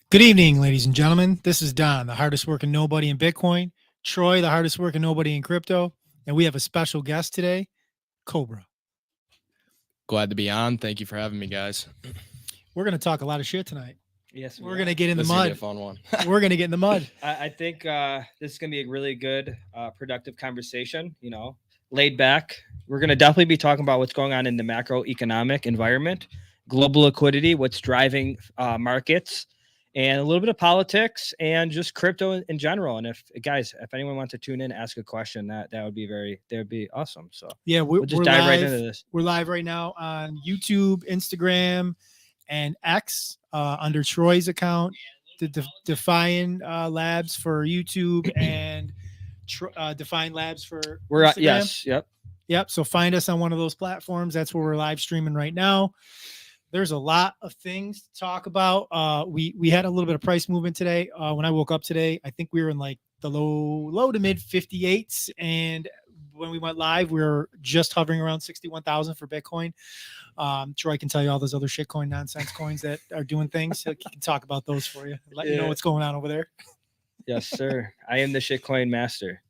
Good evening, ladies and gentlemen. This is Don, the hardest working nobody in Bitcoin, Troy, the hardest working nobody in crypto, and we have a special guest today, Cobra. Glad to be on. Thank you for having me, guys. We're going to talk a lot of shit tonight. Yes, We're going to get in the This is gonna be mud. a fun one. We're going to get in the mud. I think this is going to be a really good, productive conversation. Laid back. We're going to definitely be talking about what's going on in the macroeconomic environment, global liquidity, what's driving markets, and a little bit of politics and just crypto in general. And if anyone wants to tune in, ask a question, that would be awesome. So Yeah, we'll just we're dive live. right into this. We're live right now on YouTube, Instagram, and X under Troy's account, the Define Labs for YouTube and Define Labs for We're Instagram. yes, Yep. So find us on one of those platforms. That's where we're live streaming right now. There's a lot of things to talk about. We had a little bit of price movement today. When I woke up today, I think we were in like the low to mid 58s, and when we went live, we were just hovering around 61,000 for Bitcoin. Troy can tell you all those other shitcoin nonsense coins that are doing things. So he can talk about those for you. Let you know what's going on over there. Yes, sir. I am the shitcoin master.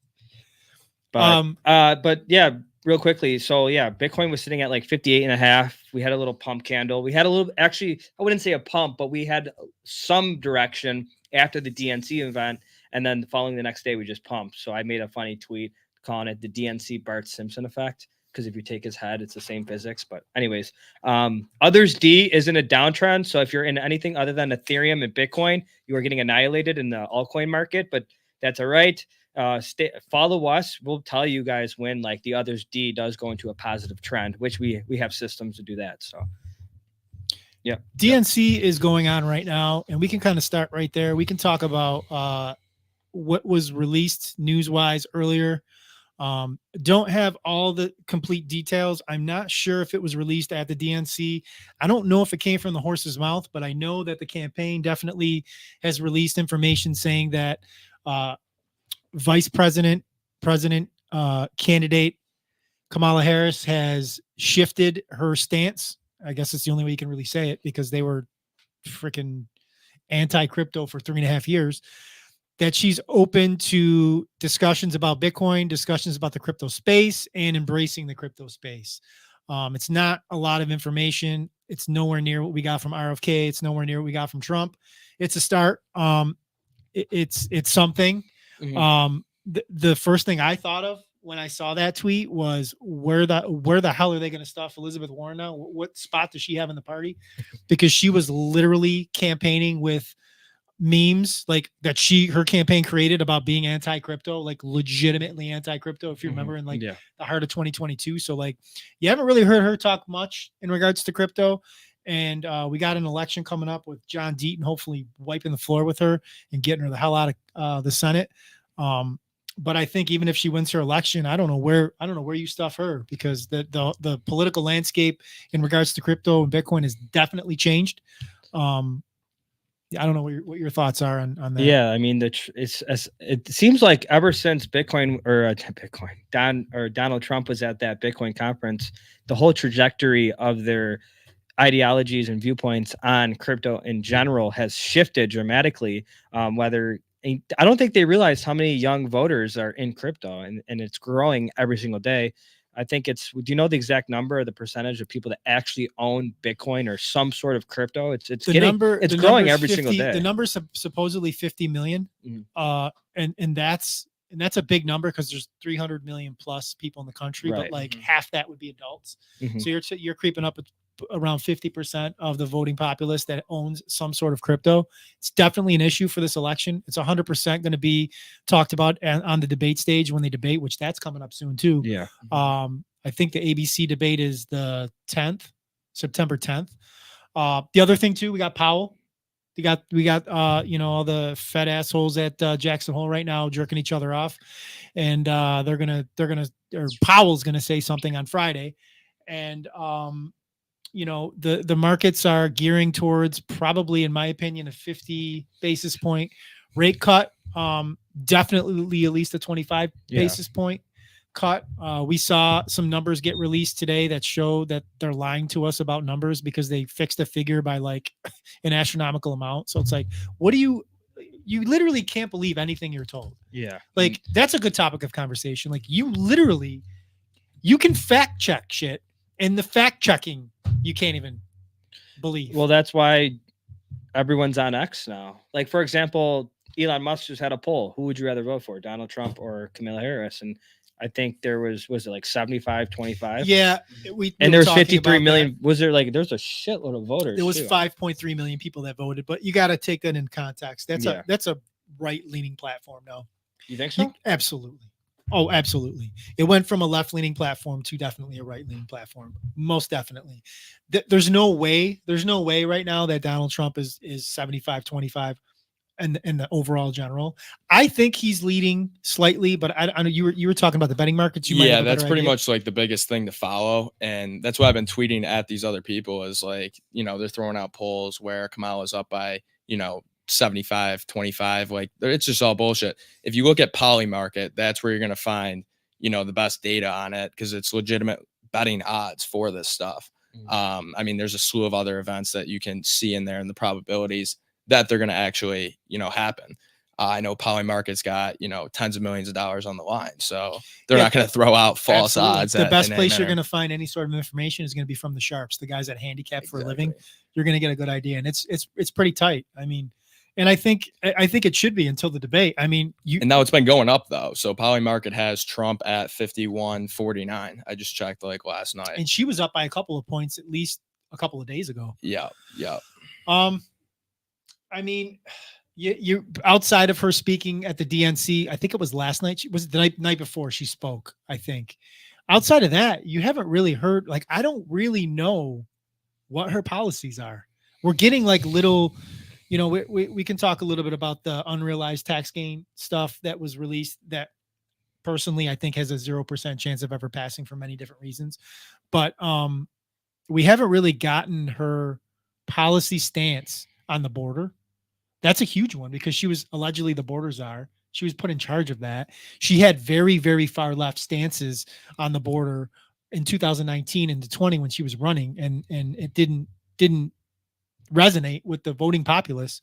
But yeah, real quickly. So yeah, Bitcoin was sitting at like 58 and a half. We had a little pump candle. We had a little, actually, I wouldn't say a pump, but we had some direction after the DNC event. And then following the next day, we just pumped. So I made a funny tweet calling it the DNC Bart Simpson effect. Because if you take his head, it's the same physics. But anyways, Others D is in a downtrend. So if you're in anything other than Ethereum and Bitcoin, you are getting annihilated in the altcoin market. But that's all right. Follow us. We'll tell you guys when like the Others D does go into a positive trend, which we have systems to do that. So yeah, DNC is going on right now, and we can kind of start right there. We can talk about what was released news-wise earlier. Don't have all the complete details. I'm not sure if it was released at the DNC. I don't know if it came from the horse's mouth, but I know that the campaign definitely has released information saying that vice president candidate Kamala Harris has shifted her stance. I guess it's the only way you can really say it, because they were freaking anti-crypto for 3.5 years. That she's open to discussions about Bitcoin, discussions about the crypto space, and embracing the crypto space. It's not a lot of information. It's nowhere near what we got from RFK. It's nowhere near what we got from Trump. It's a start. It's something. Mhm. The first thing I thought of when I saw that tweet was, where the hell are they going to stuff Elizabeth Warren now? What spot does she have in the party? Because she was literally campaigning with memes like that her campaign created about being anti-crypto, like legitimately anti-crypto, if you remember, in like the heart of 2022. So like, you haven't really heard her talk much in regards to crypto. And we got an election coming up with John Deaton hopefully wiping the floor with her and getting her the hell out of the Senate. But I think even if she wins her election, I don't know where you stuff her, because the political landscape in regards to crypto and Bitcoin has definitely changed. I don't know what your thoughts are on that. Yeah, I mean, it seems like ever since Donald Trump was at that Bitcoin conference, the whole trajectory of their ideologies and viewpoints on crypto in general has shifted dramatically. I don't think they realize how many young voters are in crypto, and it's growing every single day. I think do you know the exact number of the percentage of people that actually own Bitcoin or some sort of crypto? It's growing every single day. The number's supposedly 50 million. Mm-hmm. And that's a big number, because there's 300 million plus people in the country, right. But like Mm-hmm. half that would be adults. Mm-hmm. So you're creeping up around 50% of the voting populace that owns some sort of crypto. It's definitely an issue for this election. It's 100% going to be talked about on the debate stage when they debate, which that's coming up soon too. Yeah. I think the ABC debate is the 10th, September 10th. The other thing too, we got Powell. We got all the fed assholes at Jackson Hole right now jerking each other off, and Powell's gonna say something on Friday, and the markets are gearing towards, probably in my opinion, a 50 basis point rate cut. Definitely at least a 25 basis point cut. We saw some numbers get released today that show that they're lying to us about numbers because they fixed a figure by like an astronomical amount. So it's like, what do you literally can't believe anything you're told. Yeah. Like that's a good topic of conversation. Like you can fact check shit, and the fact checking you can't even believe. Well, that's why everyone's on X now. Like, for example, Elon Musk just had a poll. Who would you rather vote for, Donald Trump or Kamala Harris? And I think there was it like 75-25? Yeah. And there were was talking 53 about million. that. Was there like, there's a shitload of voters. There was too. 5.3 million people that voted, but you got to take that in context. That's Yeah. a right-leaning platform now. You think so? Absolutely. Oh, absolutely. It went from a left-leaning platform to definitely a right-leaning platform. Most definitely. There's no way right now that Donald Trump is 75-25 in the overall general. I think he's leading slightly, but I know you were talking about the betting markets. You might have a that's better pretty idea. much like the biggest thing to follow. And that's why I've been tweeting at these other people is like, they're throwing out polls where Kamala's up by, 75-25. Like it's just all bullshit. If you look at Polymarket, that's where you're going to find, the best data on it because it's legitimate betting odds for this stuff. I mean, there's a slew of other events that you can see in there and the probabilities that they're going to actually, happen. I know Polymarket's got, tens of millions of dollars on the line. So they're not going to throw out false Absolutely. odds. The best place you're going to find any sort of information is going to be from the sharps, the guys that handicap for a living. You're going to get a good idea. And it's pretty tight. I mean, and I think it should be until the debate. I mean, and now it's been going up though. So Polymarket has Trump at 51-49. I just checked like last night. And she was up by a couple of points at least a couple of days ago. Yeah. I mean, you outside of her speaking at the DNC, I think it was last night. She was the night before she spoke, I think. Outside of that, you haven't really heard, like, I don't really know what her policies are. We're getting like little, we can talk a little bit about the unrealized tax gain stuff that was released that personally I think has a 0% chance of ever passing for many different reasons. But we haven't really gotten her policy stance on the border. That's a huge one because she was allegedly the border czar. She was put in charge of that. She had very, very far left stances on the border in 2019 into 20 when she was running, and it didn't resonate with the voting populace.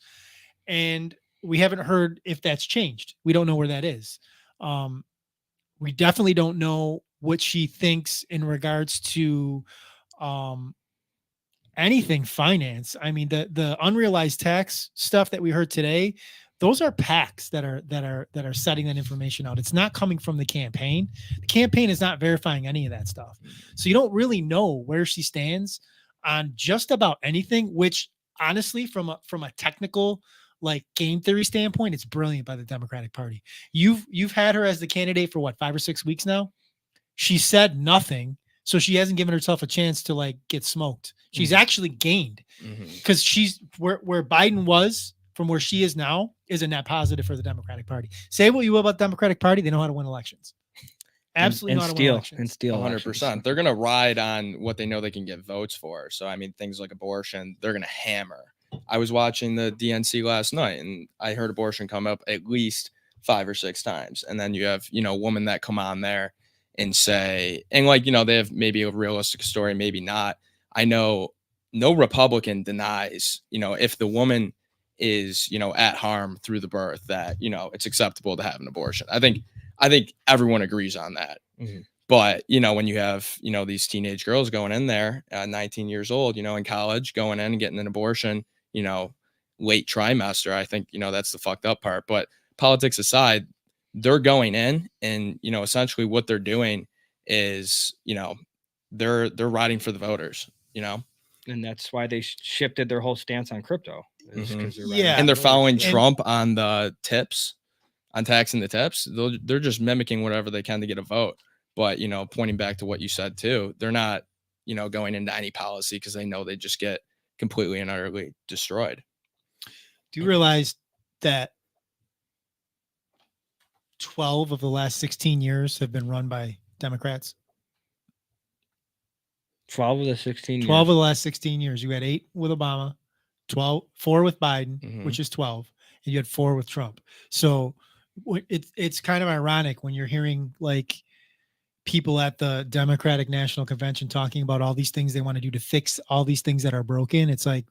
And we haven't heard if that's changed. We don't know where that is. We definitely don't know what she thinks in regards to anything finance. I mean, the unrealized tax stuff that we heard today, those are PACs that are setting that information out. It's not coming from the campaign. The campaign is not verifying any of that stuff. So you don't really know where she stands on just about anything, which honestly, from a technical like game theory standpoint, it's brilliant by the Democratic Party. You've had her as the candidate for what, 5 or 6 weeks now? She said nothing. So she hasn't given herself a chance to like get smoked. She's actually gained because she's where Biden was from where she is now is a net positive for the Democratic Party. Say what you will about the Democratic Party. They know how to win elections. Absolutely know how to win elections. And steal 100%. They're going to ride on what they know they can get votes for. So, I mean, things like abortion, they're going to hammer. I was watching the DNC last night and I heard abortion come up at least 5 or 6 times. And then you have, women that come on there and say, and like, they have maybe a realistic story, maybe not. I know no Republican denies, if the woman is, at harm through the birth, that, it's acceptable to have an abortion. I think everyone agrees on that. But, when you have, these teenage girls going in there at 19 years old, in college, going in and getting an abortion, late trimester, I think, that's the fucked up part. But politics aside, they're going in and, essentially what they're doing is, they're riding for the voters, And that's why they shifted their whole stance on crypto. And they're following Trump on the tips, on taxing the tips. They're just mimicking whatever they can to get a vote. But, pointing back to what you said too, they're not, going into any policy because they know they just get completely and utterly destroyed. Do you realize that 12 of the last 16 years have been run by Democrats? 12 of the 16 years. 12 of the last 16 years. You had 8 with Obama, 4 with Biden, which is 12, and you had 4 with Trump. So it's kind of ironic when you're hearing like, people at the Democratic National Convention talking about all these things they want to do to fix all these things that are broken. It's like,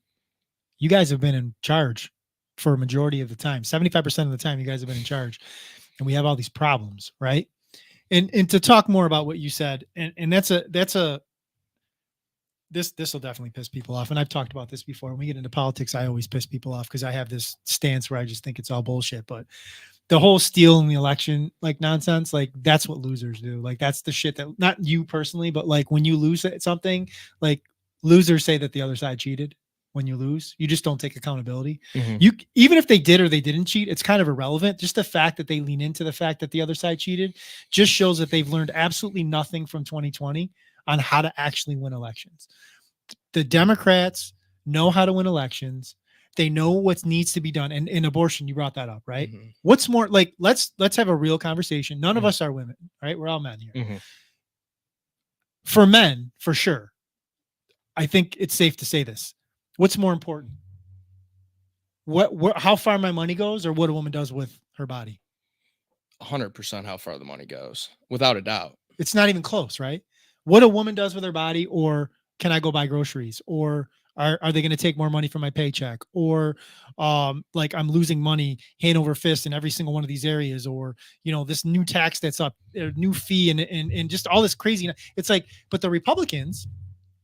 you guys have been in charge for a majority of the time. 75% of the time, you guys have been in charge, and we have all these problems, right? And to talk more about what you said, and this will definitely piss people off. And I've talked about this before. When we get into politics, I always piss people off because I have this stance where I just think it's all bullshit. But the whole stealing the election, like nonsense, like that's what losers do. Like that's the shit that, not you personally, but like when you lose at something, like losers say that the other side cheated. When you lose, you just don't take accountability. You, even if they did or they didn't cheat, it's kind of irrelevant. Just the fact that they lean into the fact that the other side cheated just shows that they've learned absolutely nothing from 2020 on how to actually win elections. The Democrats know how to win elections. They know what needs to be done. And in abortion, you brought that up, right? What's more, like, let's have a real conversation. None of us are women, right? We're all men here. For men, for sure, I think it's safe to say this. What's more important? How far my money goes, or what a woman does with her body? 100% how far the money goes, without a doubt. It's not even close, right? What a woman does with her body, or can I go buy groceries, or are they going to take more money from my paycheck, or like I'm losing money hand over fist in every single one of these areas, or this new tax that's up, new fee, and just all this crazy. It's like, but the Republicans,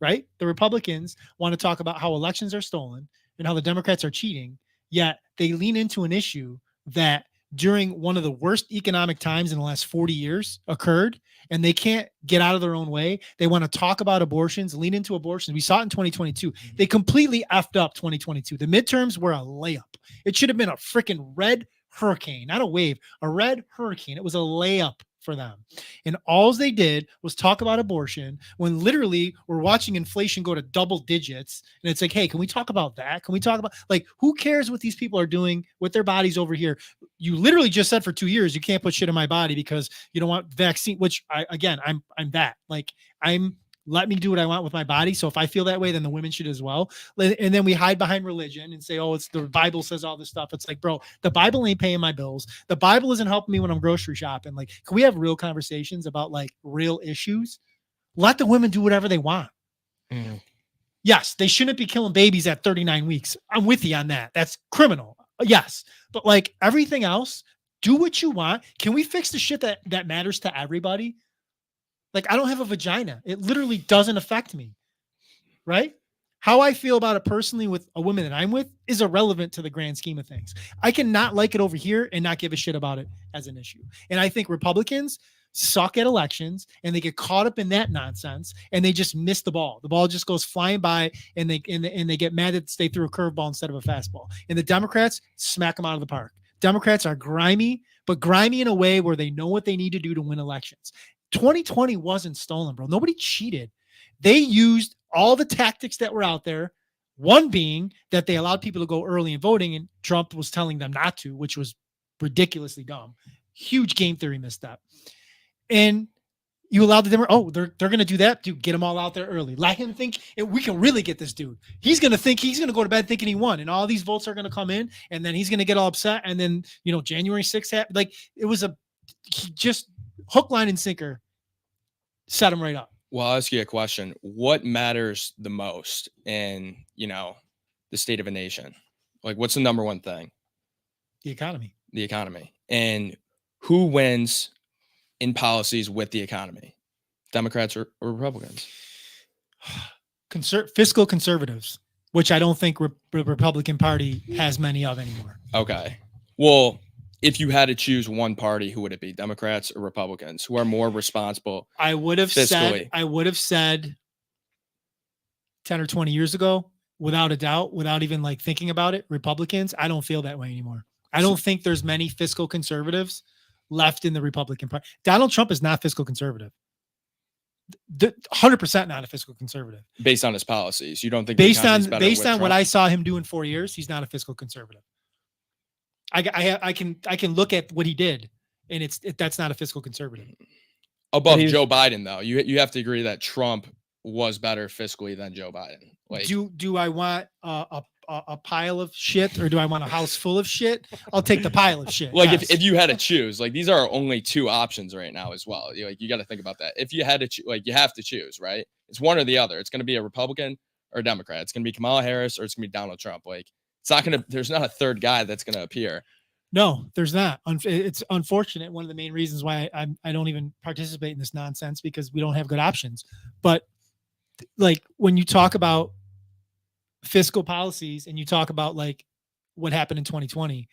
right? The Republicans want to talk about how elections are stolen and how the Democrats are cheating, yet they lean into an issue that during one of the worst economic times in the last 40 years occurred, and they can't get out of their own way. They want to talk about abortions, lean into abortions. We saw it in 2022. They completely effed up 2022. The midterms were a layup. It should have been a freaking red hurricane, not a wave, a red hurricane. It was a layup for them. And all they did was talk about abortion when literally we're watching inflation go to double digits. And it's like, hey, can we talk about that? Can we talk about, like, who cares what these people are doing with their bodies over here? You literally just said for 2 years, you can't put shit in my body because you don't want vaccine, which I'm that. Like, let me do what I want with my body. So if I feel that way, then the women should as well. And then we hide behind religion and say, oh, it's the Bible says all this stuff. It's like, bro, the Bible ain't paying my bills. The Bible isn't helping me when I'm grocery shopping. Like, can we have real conversations about like real issues? Let the women do whatever they want. Yes, they shouldn't be killing babies at 39 weeks. I'm with you on that. That's criminal. Yes. But like everything else, do what you want. Can we fix the shit that matters to everybody? Like, I don't have a vagina. It literally doesn't affect me, right? How I feel about it personally with a woman that I'm with is irrelevant to the grand scheme of things. I cannot like it over here and not give a shit about it as an issue. And I think Republicans suck at elections and they get caught up in that nonsense and they just miss the ball. The ball just goes flying by and they get mad that they threw a curveball instead of a fastball. And the Democrats smack them out of the park. Democrats are grimy, but grimy in a way where they know what they need to do to win elections. 2020 wasn't stolen, bro. Nobody cheated. They used all the tactics that were out there. One being that they allowed people to go early in voting, and Trump was telling them not to, which was ridiculously dumb. Huge game theory misstep. And you allowed the Democrats, they're going to do that, dude. Get them all out there early. Let him think we can really get this dude. He's going to think he's going to go to bed thinking he won, and all these votes are going to come in, and then he's going to get all upset. And then, January 6th happened. Like, it was just hook, line, and sinker, set him right up. Well, I'll ask you a question. What matters the most in, the state of a nation? Like, what's the number one thing? The economy. The economy. And who wins in policies with the economy? Democrats or Republicans? Fiscal conservatives, which I don't think the Republican Party has many of anymore. Okay. Well, if you had to choose one party, who would it be? Democrats or Republicans, who are more responsible? I would have said 10 or 20 years ago, without a doubt, without even like thinking about it, Republicans. I don't feel that way anymore. I don't think there's many fiscal conservatives left in the Republican Party. Donald Trump is not fiscal conservative. 100% not a fiscal conservative. Based on his policies. You don't think based on what I saw him do in 4 years, he's not a fiscal conservative. I can look at what he did, and that's not a fiscal conservative. Above Joe Biden, though, you have to agree that Trump was better fiscally than Joe Biden. Like, do I want a a pile of shit or do I want a house full of shit? I'll take the pile of shit. Like yes. if you had to choose, like these are only two options right now as well. You got to think about that. If you had to like you have to choose, right? It's one or the other. It's going to be a Republican or a Democrat. It's going to be Kamala Harris or it's going to be Donald Trump. Like it's not going to. There's not a third guy that's going to appear. No, there's not. It's unfortunate. One of the main reasons why I don't even participate in this nonsense because we don't have good options. But like when you talk about fiscal policies and you talk about like what happened in 2020,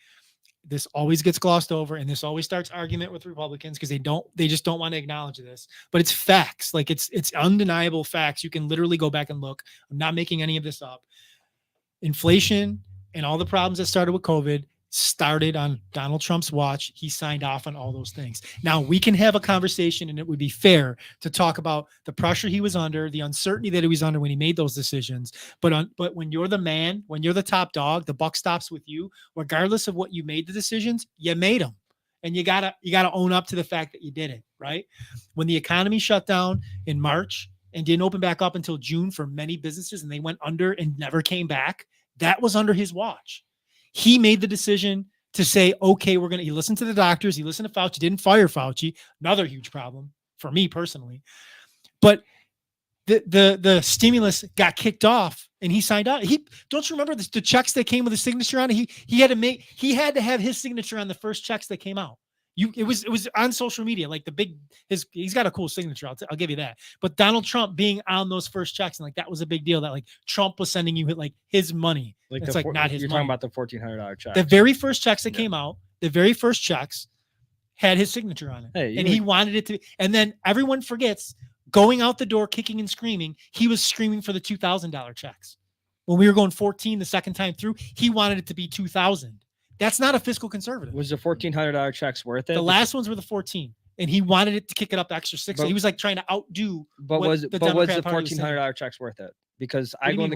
this always gets glossed over and this always starts argument with Republicans because they just don't want to acknowledge this. But it's facts. Like it's undeniable facts. You can literally go back and look. I'm not making any of this up. Inflation and all the problems that started with COVID started on Donald Trump's watch. He signed off on all those things. Now we can have a conversation and it would be fair to talk about the pressure he was under, the uncertainty that he was under when he made those decisions. But when you're the man, when you're the top dog, the buck stops with you, regardless of what you made the decisions, you made them. And you gotta own up to the fact that you did it, right? When the economy shut down in March and didn't open back up until June for many businesses and they went under and never came back, that was under his watch. He made the decision to say, okay, he listened to the doctors. He listened to Fauci, didn't fire Fauci. Another huge problem for me personally. But the stimulus got kicked off and he signed on. Don't you remember the checks that came with his signature on it? He had to have his signature on the first checks that came out. It was on social media, like he's got a cool signature. I'll give you that. But Donald Trump being on those first checks and like that was a big deal that like Trump was sending you like his money. Like it's like not his you're money. Talking about the $1,400 check. The very first checks that came out, the very first checks had his signature on it. Hey, and he wanted it to. And then everyone forgets going out the door, kicking and screaming. He was screaming for the $2,000 checks. When we were going 14 the second time through, he wanted it to be 2,000. That's not a fiscal conservative. Was the $1,400 checks worth it? The last ones were the 14, and he wanted it to kick it up extra 6. He was like trying to outdo. But was the $1,400 checks worth it? Because I go in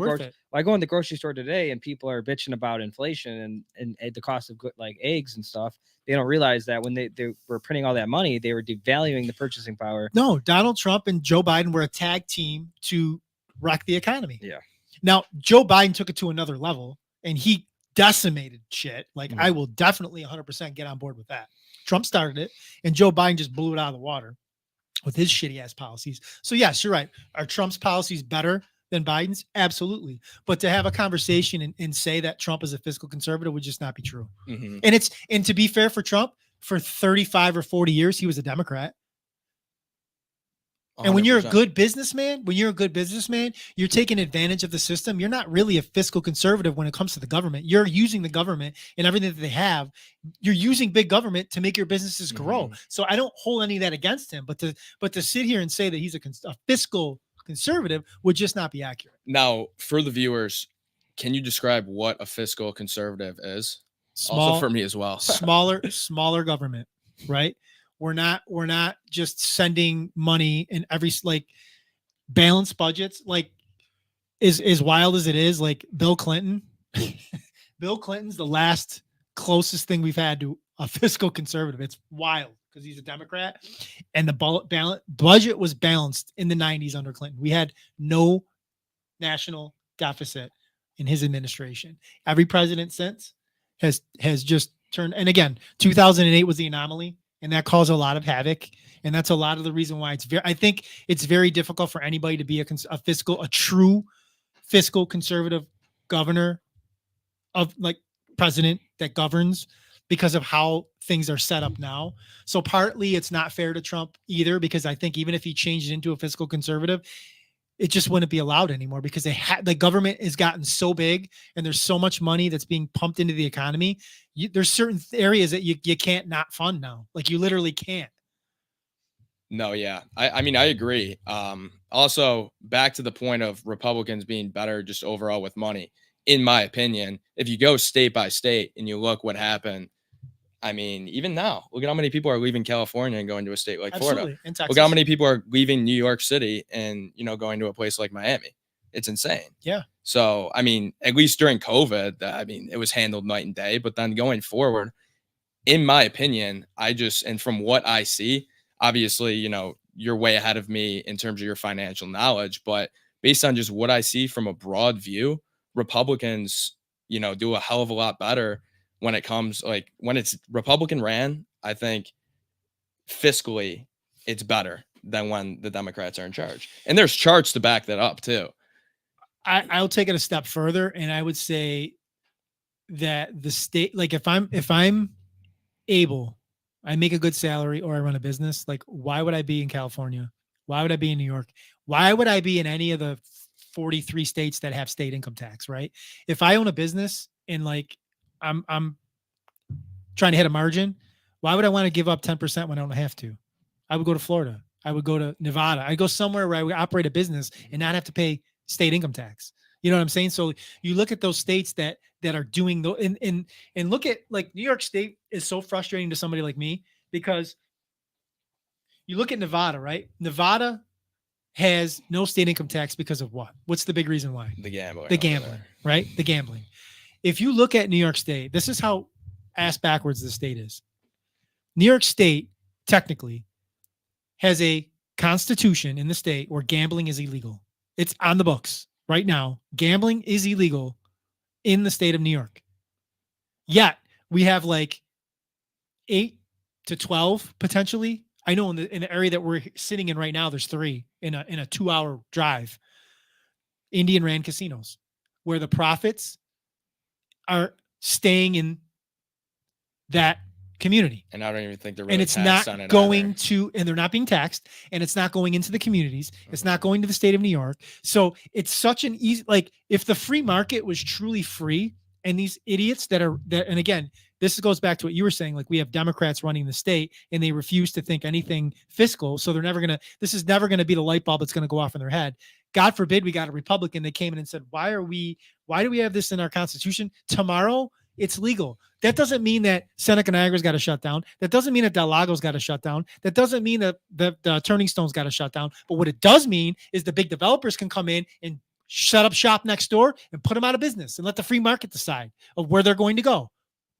the grocery store today, and people are bitching about inflation and the cost of like eggs and stuff. They don't realize that when they were printing all that money, they were devaluing the purchasing power. No, Donald Trump and Joe Biden were a tag team to wreck the economy. Yeah. Now Joe Biden took it to another level, and he decimated shit. Like I will definitely 100% get on board with that. Trump started it and Joe Biden just blew it out of the water with his shitty ass policies. So yes, you're right. Are Trump's policies better than Biden's? Absolutely. But to have a conversation and say that Trump is a fiscal conservative would just not be true. Mm-hmm. And to be fair for Trump, for 35 or 40 years, he was a Democrat. 100%. And when you're a good businessman, you're taking advantage of the system. You're not really a fiscal conservative when it comes to the government. You're using the government and everything that they have. You're using big government to make your businesses grow. Mm-hmm. So I don't hold any of that against him. But to sit here and say that he's a fiscal conservative would just not be accurate. Now, for the viewers, can you describe what a fiscal conservative is? Also for me as well. smaller government, right? We're not just sending money in every like balanced budgets, like as wild as it is, like Bill Clinton. Bill Clinton's the last closest thing we've had to a fiscal conservative. It's wild because he's a Democrat and the budget was balanced in the 90s under Clinton. We had no national deficit in his administration. Every president since has just turned, and again, 2008 was the anomaly. And that caused a lot of havoc. And that's a lot of the reason why I think it's very difficult for anybody to be a true fiscal conservative governor of like president that governs because of how things are set up now. So partly it's not fair to Trump either, because I think even if he changed it into a fiscal conservative, it just wouldn't be allowed anymore because the government has gotten so big and there's so much money that's being pumped into the economy. There's certain areas that you can't not fund now. Like you literally can't. No, yeah. I mean, I agree. Also, back to the point of Republicans being better just overall with money. In my opinion, if you go state by state and you look what happened, I mean, even now, look at how many people are leaving California and going to a state like Florida. Look at how many people are leaving New York City and, going to a place like Miami. It's insane. Yeah. So, I mean, at least during COVID, I mean, it was handled night and day. But then going forward, in my opinion, and from what I see, obviously, you're way ahead of me in terms of your financial knowledge. But based on just what I see from a broad view, Republicans do a hell of a lot better when it comes, like, when it's Republican ran. I think fiscally it's better than when the Democrats are in charge. And there's charts to back that up too. I'll take it a step further, and I would say that the state, like if I'm able, I make a good salary or I run a business, like why would I be in California? Why would I be in New York? Why would I be in any of the 43 states that have state income tax, right? If I own a business and like I'm trying to hit a margin, why would I want to give up 10% when I don't have to? I would go to Florida. I would go to Nevada. I'd go somewhere where I would operate a business and not have to pay state income tax. You know what I'm saying? So you look at those states that are doing and look at, like, New York State is so frustrating to somebody like me, because you look at Nevada, right? Nevada has no state income tax because of what? What's the big reason why? The gambling. The gambling, right? The gambling. If you look at New York State, this is how ass backwards the state is. New York State technically has a constitution in the state where gambling is illegal. It's on the books right now. Gambling is illegal in the state of New York. Yet we have like 8 to 12 potentially. I know in the area that we're sitting in right now, there's 3 in a 2-hour drive. Indian ran casinos where the profits are staying in that community. And I don't even think they're really and it's taxed not on it going either. to, and they're not being taxed, and it's not going into the communities. It's not going to the state of New York. So it's such an easy, like, if the free market was truly free, and these idiots and again, this goes back to what you were saying, like, we have Democrats running the state and they refuse to think anything fiscal. So this is never going to be the light bulb that's going to go off in their head. God forbid we got a Republican that came in and said, why do we have this in our Constitution? Tomorrow it's legal. That doesn't mean that Seneca Niagara's got to shut down. That doesn't mean that Del Lago's got to shut down. That doesn't mean that the Turning Stone's got to shut down. But what it does mean is the big developers can come in and shut up shop next door and put them out of business and let the free market decide of where they're going to go,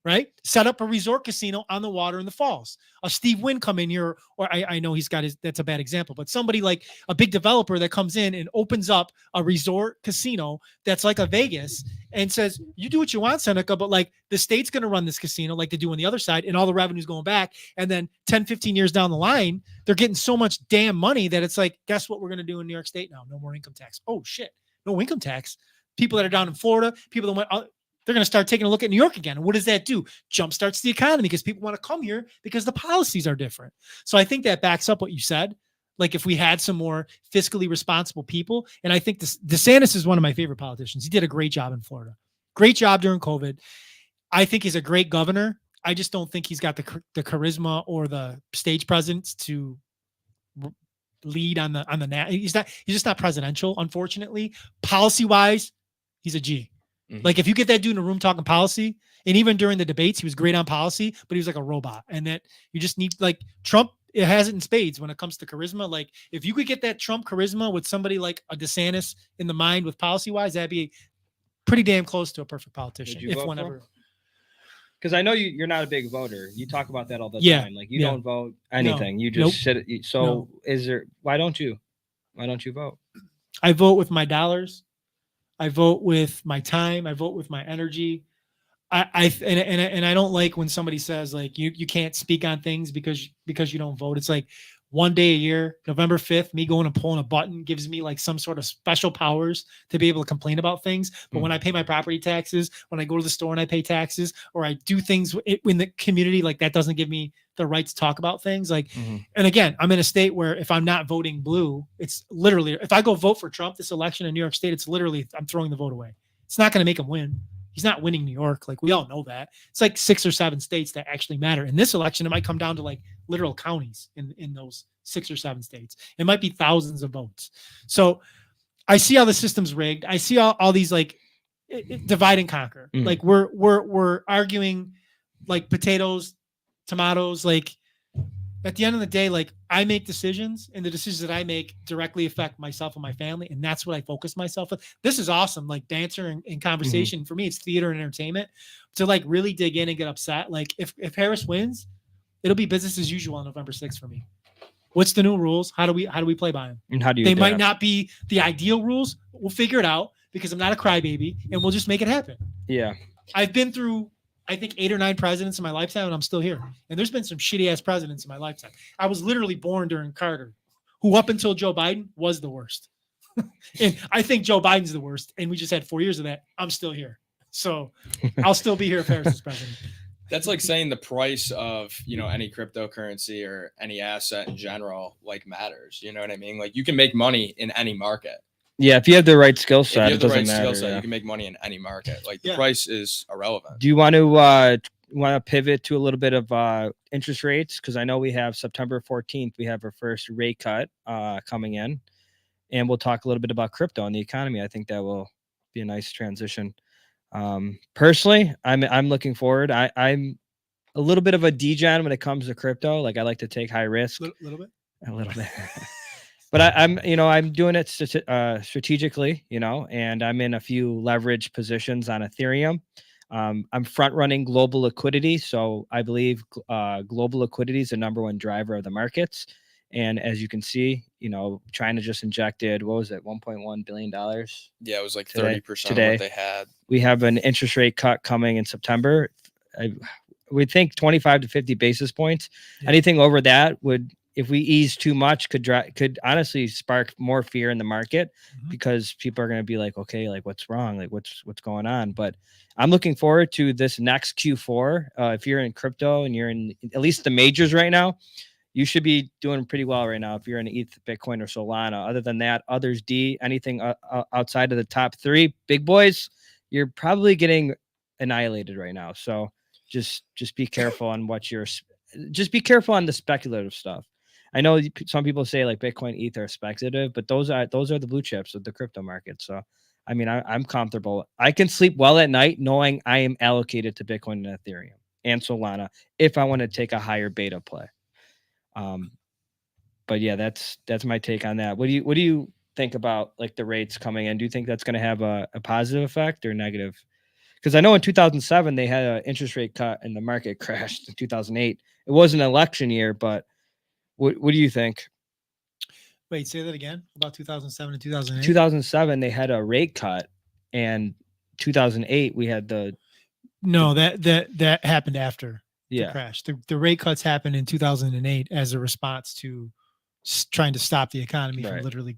right? Set up a resort casino on the water in the falls. A Steve Wynn come in here, or I know that's a bad example, but somebody like a big developer that comes in and opens up a resort casino that's like a Vegas and says, you do what you want, Seneca, but like the state's going to run this casino like they do on the other side, and all the revenue's going back. And then 10, 15 years down the line, they're getting so much damn money that it's like, guess what we're going to do in New York State now? No more income tax. Oh shit. No income tax. People that are down in Florida, people that went out, they're going to start taking a look at New York again. And what does that do? Jumpstarts the economy because people want to come here because the policies are different. So I think that backs up what you said. Like, if we had some more fiscally responsible people, and I think DeSantis is one of my favorite politicians. He did a great job in Florida. Great job during COVID. I think he's a great governor. I just don't think he's got the charisma or the stage presence to lead on the he's just not presidential, unfortunately. Policy wise, he's a G. Mm-hmm. Like, if you get that dude in a room talking policy, and even during the debates, he was great on policy, but he was like a robot. And that you just need, like, Trump, it has it in spades when it comes to charisma. Like, if you could get that Trump charisma with somebody like a DeSantis in the mind with policy wise, that'd be pretty damn close to a perfect politician. If one ever. Because I know you're not a big voter. You talk about that all the time. Like, you don't vote anything. No. You just sit. So why don't you vote? I vote with my dollars. I vote with my time. I vote with my energy. I don't like when somebody says, like, you can't speak on things because you don't vote. It's like one day a year, November 5th, me going and pulling a button gives me like some sort of special powers to be able to complain about things. But when I pay my property taxes, when I go to the store and I pay taxes, or I do things in the community, like, that doesn't give me the right to talk about things. Like, and again, I'm in a state where if I'm not voting blue, it's literally, if I go vote for Trump this election in New York State, it's literally, I'm throwing the vote away. It's not going to make him win. He's not winning New York. Like, we all know that. It's like 6 or 7 states that actually matter. In this election, it might come down to like literal counties in those 6 or 7 states. It might be thousands of votes. So I see how the system's rigged. I see all these, like, divide and conquer. Like, we're arguing like potatoes, tomatoes. Like, at the end of the day, like, I make decisions, and the decisions that I make directly affect myself and my family. And that's what I focus myself on. This is awesome. Like, banter and conversation. For me, it's theater and entertainment. To like really dig in and get upset. Like, if Harris wins, it'll be business as usual on November 6th for me. What's the new rules? How do we play by them? And how do you They adapt? might not be the ideal rules. We'll figure it out. because I'm not a crybaby, and we'll just make it happen. Yeah. I've been through, I think, 8 or 9 presidents in my lifetime, and I'm still here. And there's been some shitty ass presidents in my lifetime. I was literally born during Carter, who up until Joe Biden was the worst. And I think Joe Biden's the worst. And we just had 4 years of that. I'm still here. So I'll still be here if Harris is president. That's like saying the price of, any cryptocurrency or any asset in general, like, matters. You know what I mean? Like, you can make money in any market. Yeah, if you have the right skill If set, you it have the doesn't right matter. skill set, Yeah. you can make money in any market. Like, Yeah. the price is irrelevant. Do you want to pivot to a little bit of interest rates? Because I know we have September 14th. We have our first rate cut coming in, and we'll talk a little bit about crypto and the economy. I think that will be a nice transition. Personally, I'm looking forward. I'm a little bit of a degen when it comes to crypto. Like, I like to take high risk. Little bit. A little bit. But I'm doing it strategically, and I'm in a few leverage positions on Ethereum. I'm front running global liquidity. So I believe global liquidity is the number one driver of the markets. And as you can see, China just injected, what was it, $1.1 billion? Yeah, it was like Today- 30% today. of what they had. We have an interest rate cut coming in September. We think 25 to 50 basis points. Yeah. Anything over that would, if we ease too much, could honestly spark more fear in the market, because people are going to be like, okay, like, what's wrong? Like, what's going on? But I'm looking forward to this next Q4. If you're in crypto and you're in at least the majors right now, you should be doing pretty well right now. If you're in ETH, Bitcoin, or Solana. Other than that, others, anything outside of the top 3 big boys, you're probably getting annihilated right now. So just be careful on just be careful on the speculative stuff. I know some people say like Bitcoin, ETH are speculative, but those are the blue chips of the crypto market. So, I mean, I'm comfortable. I can sleep well at night knowing I am allocated to Bitcoin and Ethereum and Solana if I want to take a higher beta play. But yeah, that's my take on that. What do you think about like the rates coming in? Do you think that's going to have a positive effect or negative? Because I know in 2007 they had an interest rate cut and the market crashed. In 2008, it was an election year, but what do you think? Wait, say that again about 2007 and 2008. 2007 they had a rate cut, and 2008 we had that happened after the yeah crash. The rate cuts happened in 2008 as a response to trying to stop the economy from Right. literally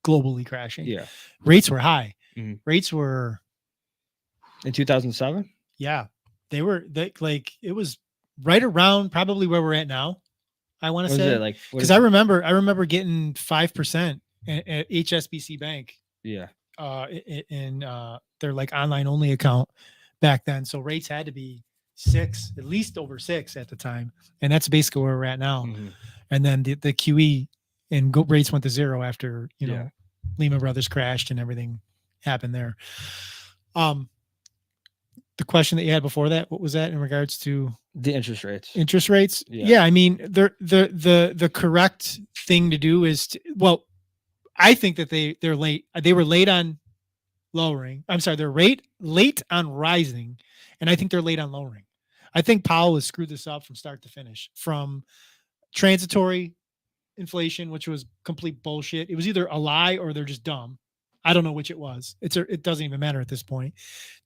globally crashing. yeah Rates were high. Mhm. Rates were in 2007. they were like it was right around probably where we're at now. I want to Was say it like because I remember getting 5% at HSBC Bank yeah in their like online only account back then. So rates had to be 6, at least over 6 at the time, and that's basically where we're at now. Mhm. And then the QE and rates went to 0 after Yeah. Lehman Brothers crashed and everything happened there. The question that you had before that, what was that in regards to the interest rates? interest rates? Yeah. I mean, the correct thing to do is I think that they're late. They were late on lowering. I'm sorry, they're late on rising, and I think they're late on lowering. I think Powell has screwed this up from start to finish, from transitory inflation, which was complete bullshit. It was either a lie or they're just dumb. I don't know which it was. It doesn't even matter at this point.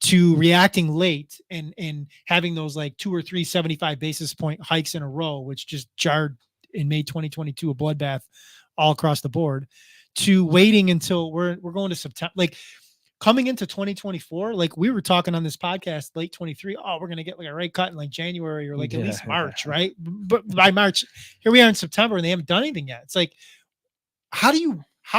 To reacting late and having those like 2 or 3 75 basis point hikes in a row, which just jarred in May 2022 a bloodbath all across the board. To waiting until we're going to September, like coming into 2024, like we were talking on this podcast late 23. Oh, we're gonna get like a rate cut in like January or like at least March, right? But by March, here we are in September and they haven't done anything yet. It's like, how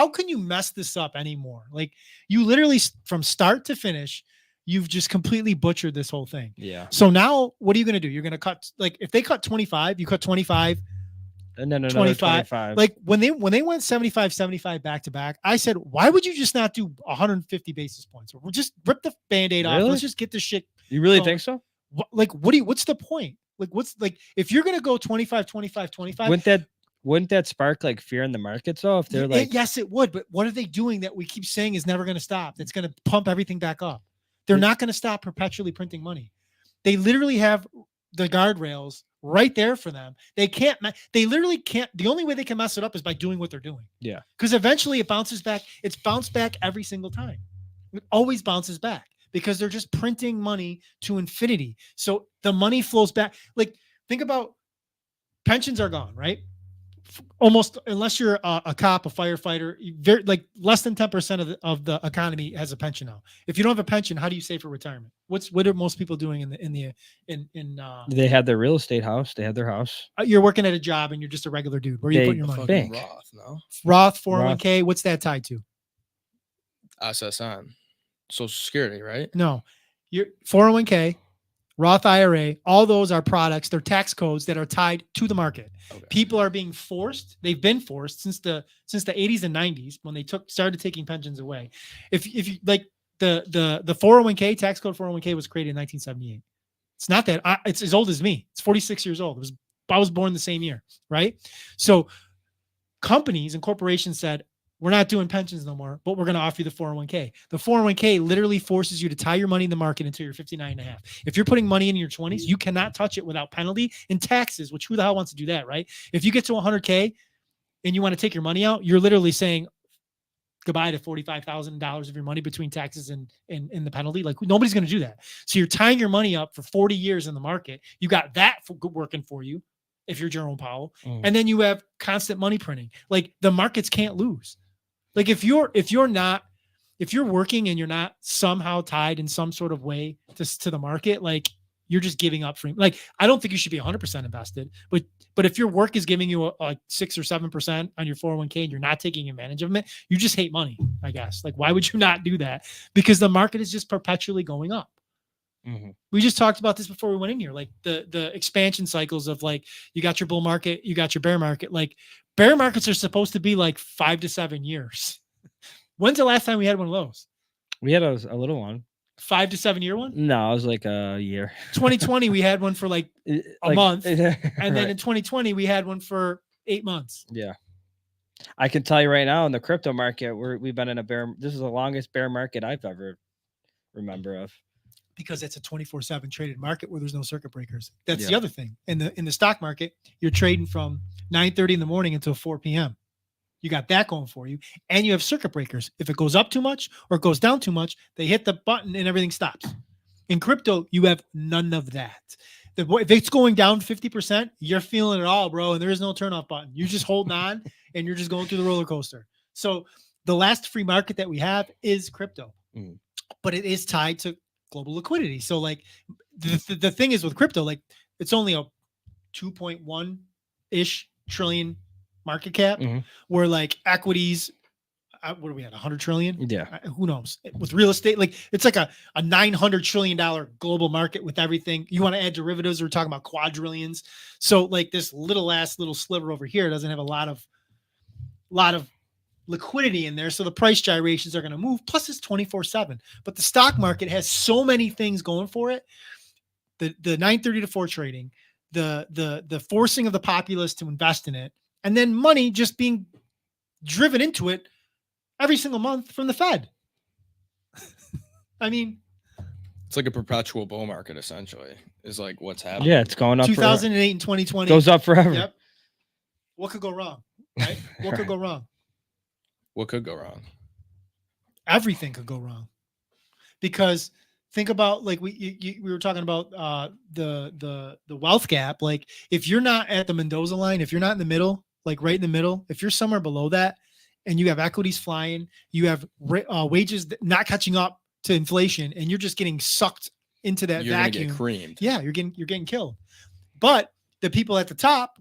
can you mess this up anymore? Like you literally from start to finish, you've just completely butchered this whole thing. Yeah. So now what are you going to do? You're going to cut, like if they cut 25, you cut 25, And then 25. 25. Like when they went 75 back to back, I said, why would you just not do 150 basis points? Or we'll just rip the Band-Aid off. Really? Let's just get this shit. You really going. think so? What's the point? Like if you're going to go 25, Wouldn't that spark like fear in the markets though? If they're like, yes, it would. But what are they doing that we keep saying is never going to stop? That's going to pump everything back up. They're not going to stop perpetually printing money. They literally have the guardrails right there for them. They literally can't. The only way they can mess it up is by doing what they're doing. Yeah. Because eventually it bounces back. It's bounced back every single time. It always bounces back because they're just printing money to infinity. So the money flows back. Like, think about pensions are gone, right? Almost, unless you're a cop, a firefighter, very, like less than 10% of the economy has a pension now. If you don't have a pension, how do you save for retirement? What are most people doing They had their real estate house. They had their house. You're working at a job and you're just a regular dude. Where are you They putting your money? Fucking Bank. Roth, no? Roth, 401k. What's that tied to? SSN, Social Security, right? No, your 401k, Roth IRA, all those are products. They're tax codes that are tied to the market. Okay. People are being forced. They've been forced since the 80s and 90s when they started taking pensions away. If you like the 401k tax code, 401k was created in 1978. It's not that it's as old as me. It's 46 years old. I was born the same year, right? So companies and corporations said, we're not doing pensions no more, but we're going to offer you the 401k. The 401k literally forces you to tie your money in the market until you're 59 and a half. If you're putting money in your 20s, you cannot touch it without penalty and taxes, which who the hell wants to do that, right? If you get to 100k and you want to take your money out, you're literally saying goodbye to $45,000 of your money between taxes and the penalty. Like, nobody's going to do that. So you're tying your money up for 40 years in the market. You got that working for you if you're Jerome Powell. And then you have constant money printing. Like, the markets can't lose. Like, if you're working and you're not somehow tied in some sort of way to the market, like, you're just giving up free. Like, I don't think you should be 100% invested, but if your work is giving you like 6 or 7% on your 401k and you're not taking advantage of it, you just hate money, I guess. Like, why would you not do that? Because the market is just perpetually going up. Mm-hmm. We just talked about this before we went in here, like the expansion cycles of, like, you got your bull market, you got your bear market. Like, bear markets are supposed to be like 5 to 7 years. When's the last time we had one of those? We had a little one. 5 to 7 year one? No, it was like a year. 2020, we had one for like a month. And then right. in 2020, we had one for 8 months. Yeah. I can tell you right now, in the crypto market, we've been in a bear. This is the longest bear market I've ever remember of. Because it's a 24/7 traded market where there's no circuit breakers. That's the Yeah. other thing. In the stock market, you're trading from 9:30 in the morning until 4 p.m. You got that going for you, and you have circuit breakers. If it goes up too much or it goes down too much, they hit the button and everything stops. In crypto, you have none of that. If it's going down 50%, you're feeling it all, bro, and there is no turn-off button. You're just holding on, and you're just going through the roller coaster. So the last free market that we have is crypto, but it is tied to global liquidity. So, like, the thing is with crypto, like, it's only a 2.1-ish trillion market cap, where, like, equities, what are we at, 100 trillion? Yeah. Who knows? With real estate, like, it's like a $900 trillion global market with everything. You want to add derivatives, we're talking about quadrillions. So, like, this little sliver over here doesn't have a lot of liquidity in there, so the price gyrations are going to move. Plus, it's 24/7. But the stock market has so many things going for it. The 9:30 to 4 trading, the forcing of the populace to invest in it, and then money just being driven into it every single month from the Fed. I mean, it's like a perpetual bull market, essentially, is like what's happening. Yeah, it's going up. 2008 and 2020 goes up forever. Yep. What could go wrong? Right? What could go wrong? What could go wrong? Everything could go wrong, because think about, like, we were talking about the wealth gap. Like, if you're not at the Mendoza line, if you're not in the middle, like right in the middle, if you're somewhere below that, and you have equities flying, you have wages not catching up to inflation, and you're just getting sucked into that You're gonna vacuum. get creamed. Yeah, you're getting killed. But the people at the top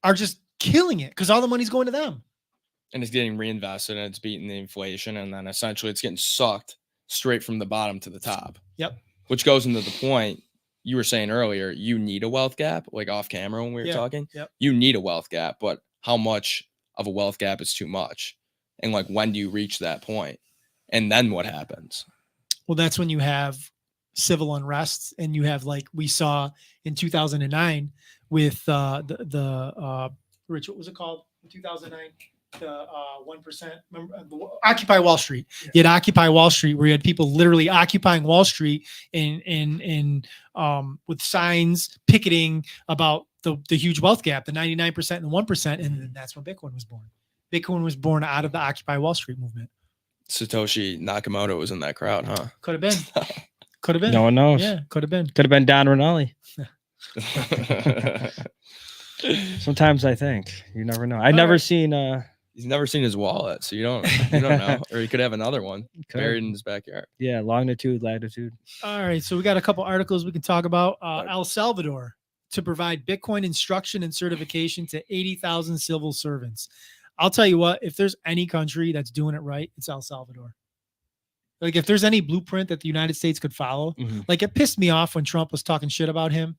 are just killing it because all the money's going to them. And it's getting reinvested, and it's beating the inflation, and then essentially it's getting sucked straight from the bottom to the top. Yep. Which goes into the point you were saying earlier. You need a wealth gap, like off camera when we were talking. Yep. You need a wealth gap, but how much of a wealth gap is too much? And, like, when do you reach that point? And then what happens? Well, that's when you have civil unrest, and you have, like we saw in 2009 with Rich, what was it called in 2009? The 1%. Remember, Occupy Wall Street. Yeah. You had Occupy Wall Street, where you had people literally occupying Wall Street in with signs picketing about the huge wealth gap, the 99% and the 1%, and then that's when Bitcoin was born. Bitcoin was born out of the Occupy Wall Street movement. Satoshi Nakamoto was in that crowd, huh? Could have been. Could have been. No one knows. Yeah, could have been. Could have been Don Rinaldi. Sometimes I think you never know. I've never seen. He's never seen his wallet, so you don't know. Or he could have another one buried in his backyard. Yeah, longitude, latitude. All right, so we got a couple articles we can talk about. El Salvador to provide Bitcoin instruction and certification to 80,000 civil servants. I'll tell you what, if there's any country that's doing it right, it's El Salvador. Like if there's any blueprint that the United States could follow, like it pissed me off when Trump was talking shit about him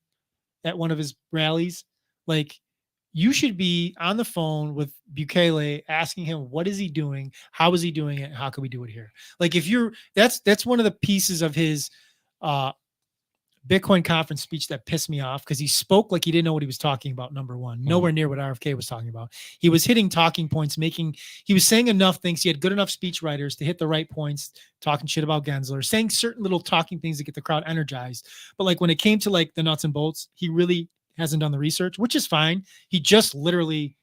at one of his rallies. Like you should be on the phone with Bukele asking him, what is he doing? How is he doing it? How can we do it here? Like if you're, that's one of the pieces of his Bitcoin conference speech that pissed me off because he spoke like he didn't know what he was talking about. Number one, nowhere near what RFK was talking about. He was hitting talking points, he was saying enough things. He had good enough speech writers to hit the right points, talking shit about Gensler, saying certain little talking things to get the crowd energized. But like when it came to like the nuts and bolts, he really hasn't done the research, which is fine. He just literally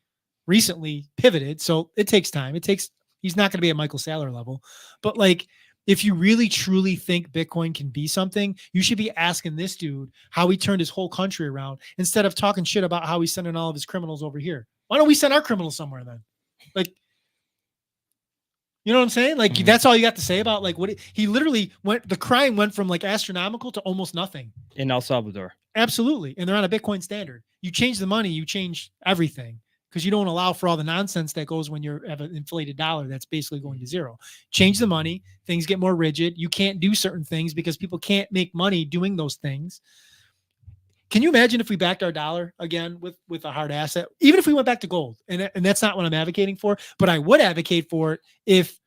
recently pivoted. So it takes time. He's not going to be at Michael Saylor level, but like, if you really truly think Bitcoin can be something, you should be asking this dude how he turned his whole country around instead of talking shit about how he's sending all of his criminals over here. Why don't we send our criminals somewhere then? Like, you know what I'm saying? Like, that's all you got to say about like what he literally the crime went from like astronomical to almost nothing in El Salvador. Absolutely. And they're on a Bitcoin standard. You change the money, you change everything. Because you don't allow for all the nonsense that goes when you have an inflated dollar that's basically going to zero. Change the money, things get more rigid. You can't do certain things because people can't make money doing those things. Can you imagine if we backed our dollar again with a hard asset, even if we went back to gold? And that's not what I'm advocating for, but I would advocate for it if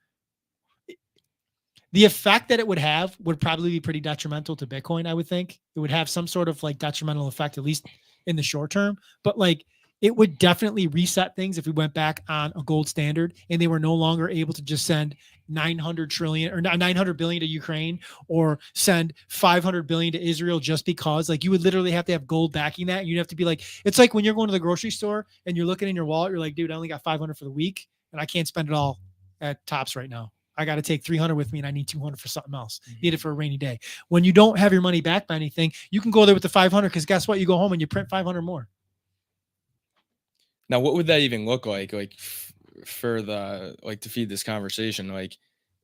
the effect that it would have would probably be pretty detrimental to Bitcoin. I would think it would have some sort of like detrimental effect, at least in the short term, but like, it would definitely reset things if we went back on a gold standard and they were no longer able to just send 900 trillion or 900 billion to Ukraine or send 500 billion to Israel just because. Like you would literally have to have gold backing that. And you'd have to be like, it's like when you're going to the grocery store and you're looking in your wallet, you're like, dude, I only got 500 for the week and I can't spend it all at Tops right now. I got to take 300 with me and I need 200 for something else. Need it for a rainy day. When you don't have your money backed by anything, you can go there with the 500 because guess what? You go home and you print 500 more. Now, what would that even look like? Like for the to feed this conversation, like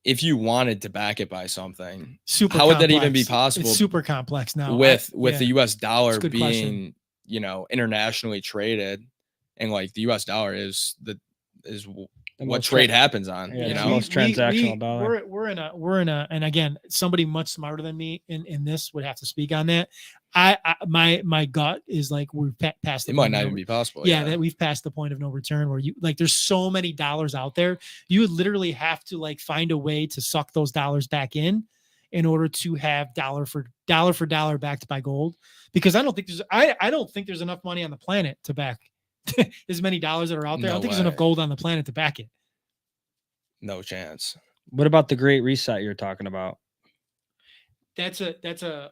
if you wanted to back it by something, how would that even be possible? It's super complex now. With the U.S. dollar being internationally traded, and like the U.S. dollar is what trade happens on. Yeah, most transactional dollar. We're in a, and again, somebody much smarter than me in this would have to speak on that. My gut is like we've passed the it might not even be possible. Yeah, that we've passed the point of no return where you like there's so many dollars out there. You would literally have to like find a way to suck those dollars back in order to have dollar for dollar backed by gold. Because I don't think there's enough money on the planet to back as many dollars that are out there. I don't think there's enough gold on the planet to back it. No chance. What about the Great Reset you're talking about? That's a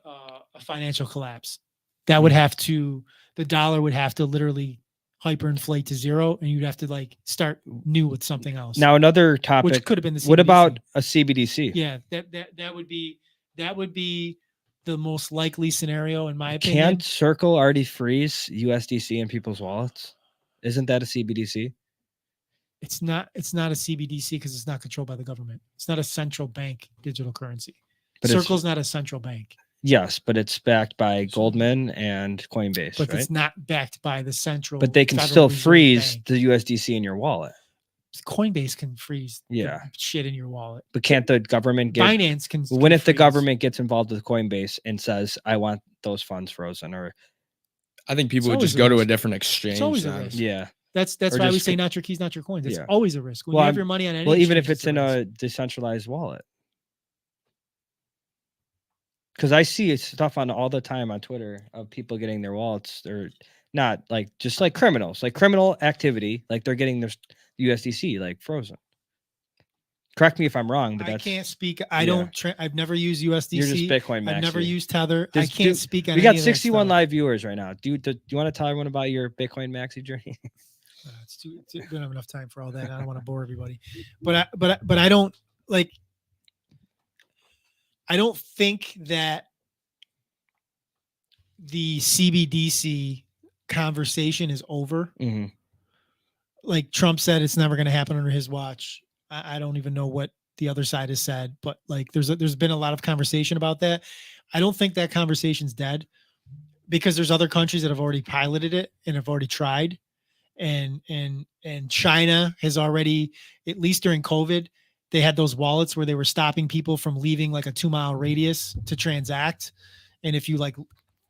financial collapse. That would have to, the dollar would have to literally hyperinflate to zero, and you'd have to like start new with something else. Now another topic, which could have been the CBDC. What about a CBDC? Yeah, that would be the most likely scenario in my opinion. Can't Circle already freeze USDC in people's wallets? Isn't that a CBDC? It's not a CBDC because it's not controlled by the government. It's not a central bank digital currency. But Circle's not a central bank. Yes, but it's backed by Goldman and Coinbase. But right? It's not backed by the central. But they can still freeze the USDC in your wallet. Coinbase can freeze shit in your wallet. But can't the government get Binance can when if the government gets involved with Coinbase and says, I want those funds frozen? Or I think people would just go to a different exchange. It's always a risk. Yeah. That's why we say not your keys, not your coins. It's always a risk. When you have your money on any even if it's in a decentralized wallet. Because I see stuff on all the time on Twitter of people getting their wallets. They're not like just like criminals, like criminal activity, like they're getting their USDC like frozen. Correct me if I'm wrong, but I can't speak. I've never used USDC. You're just Bitcoin Maxi. I've never used Tether. I can't speak on. We got 61 live viewers right now. Do you want to tell everyone about your Bitcoin Maxi journey? We don't have enough time for all that. I don't want to bore everybody, but I don't. like, I don't think that the CBDC conversation is over. Mhm. Like Trump said, it's never going to happen under his watch. I don't even know what the other side has said, but like there's been a lot of conversation about that. I don't think that conversation's dead because there's other countries that have already piloted it and have already tried. And China has already, at least during COVID, they had those wallets where they were stopping people from leaving like a 2-mile radius to transact. And if you like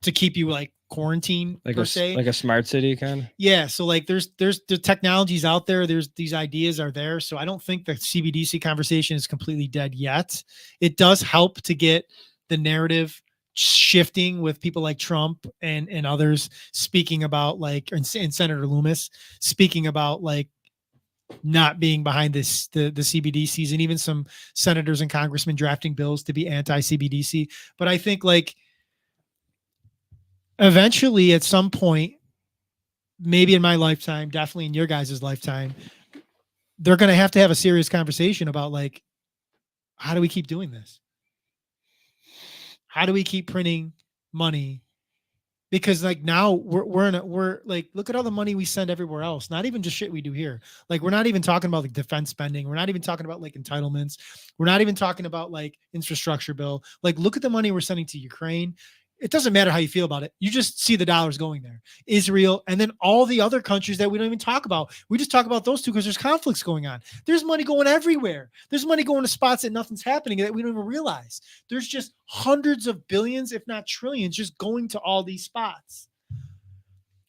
to keep you like quarantine Like per se. like a smart city kind of. Yeah. So like there's the technologies out there. There's these ideas are there. So I don't think the CBDC conversation is completely dead yet. It does help to get the narrative shifting with people like Trump and others speaking about like, and Senator Loomis speaking about like not being behind this, the CBDCs, and even some senators and congressmen drafting bills to be anti-CBDC. But I think like eventually at some point, maybe in my lifetime, definitely in your guys' lifetime, they're going to have a serious conversation about like, how do we keep doing this? How do we keep printing money? Because like now we're like, look at all the money we send everywhere else. Not even just shit we do here. Like we're not even talking about like defense spending. We're not even talking about like entitlements. We're not even talking about like infrastructure bill. Like look at the money we're sending to Ukraine. It doesn't matter how you feel about it. You just see the dollars going there. Israel, and then all the other countries that we don't even talk about. We just talk about those two because there's conflicts going on. There's money going everywhere. There's money going to spots that nothing's happening that we don't even realize. There's just hundreds of billions, if not trillions, just going to all these spots.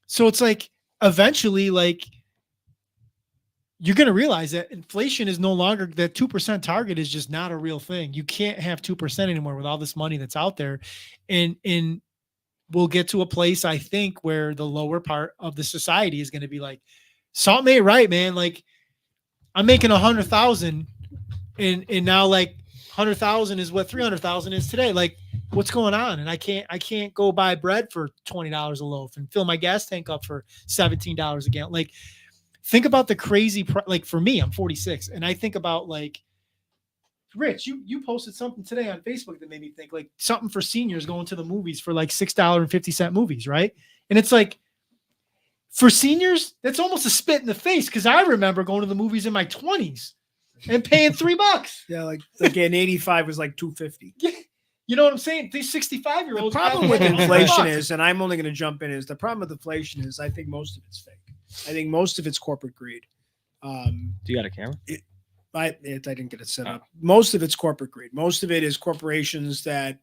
So it's like eventually, like, you're going to realize that inflation is no longer, that 2% target is just not a real thing. You can't have 2% anymore with all this money that's out there. And we'll get to a place, I think, where the lower part of the society is going to be like, something ain't right, man. Like I'm making 100,000 and now like 100,000 is what 300,000 is today. Like what's going on? And I can't go buy bread for $20 a loaf and fill my gas tank up for $17 a gallon. Like, think about the crazy, like for me, I'm 46, and I think about like, Rich, you posted something today on Facebook that made me think like something for seniors going to the movies for like $6.50 movies, right? And it's like for seniors, that's almost a spit in the face because I remember going to the movies in my 20s and paying $3. Yeah, like an 85 was like 250. You know what I'm saying? These 65-year-olds. The problem with inflation is, and I'm only going to jump in, is the problem with inflation is I think most of it's fake. I think most of it's corporate greed. Do you got a camera? I didn't get it set up. Most of it's corporate greed. Most of it is corporations that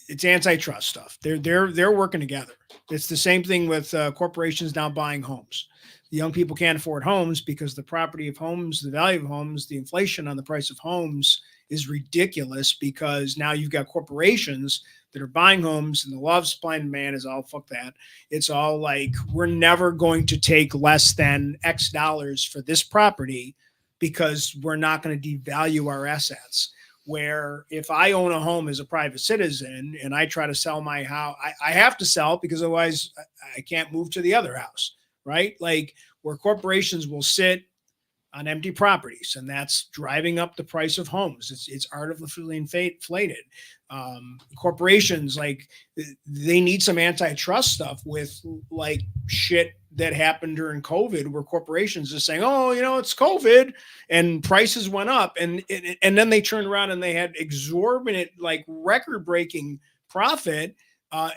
it's antitrust stuff. They're working together. It's the same thing with corporations now buying homes. The young people can't afford homes because the property of homes, the value of homes, the inflation on the price of homes is ridiculous because now you've got corporations that are buying homes and the law of supply and demand is all fuck that. It's all like, we're never going to take less than X dollars for this property because we're not going to devalue our assets. Where if I own a home as a private citizen and I try to sell my house, I have to sell because otherwise I can't move to the other house, right? Like where corporations will sit on empty properties, and that's driving up the price of homes. It's artificially inflated. Corporations, like they need some antitrust stuff with like shit that happened during COVID, where corporations are saying, "Oh, it's COVID," and prices went up, and then they turned around and they had exorbitant, like record-breaking profit.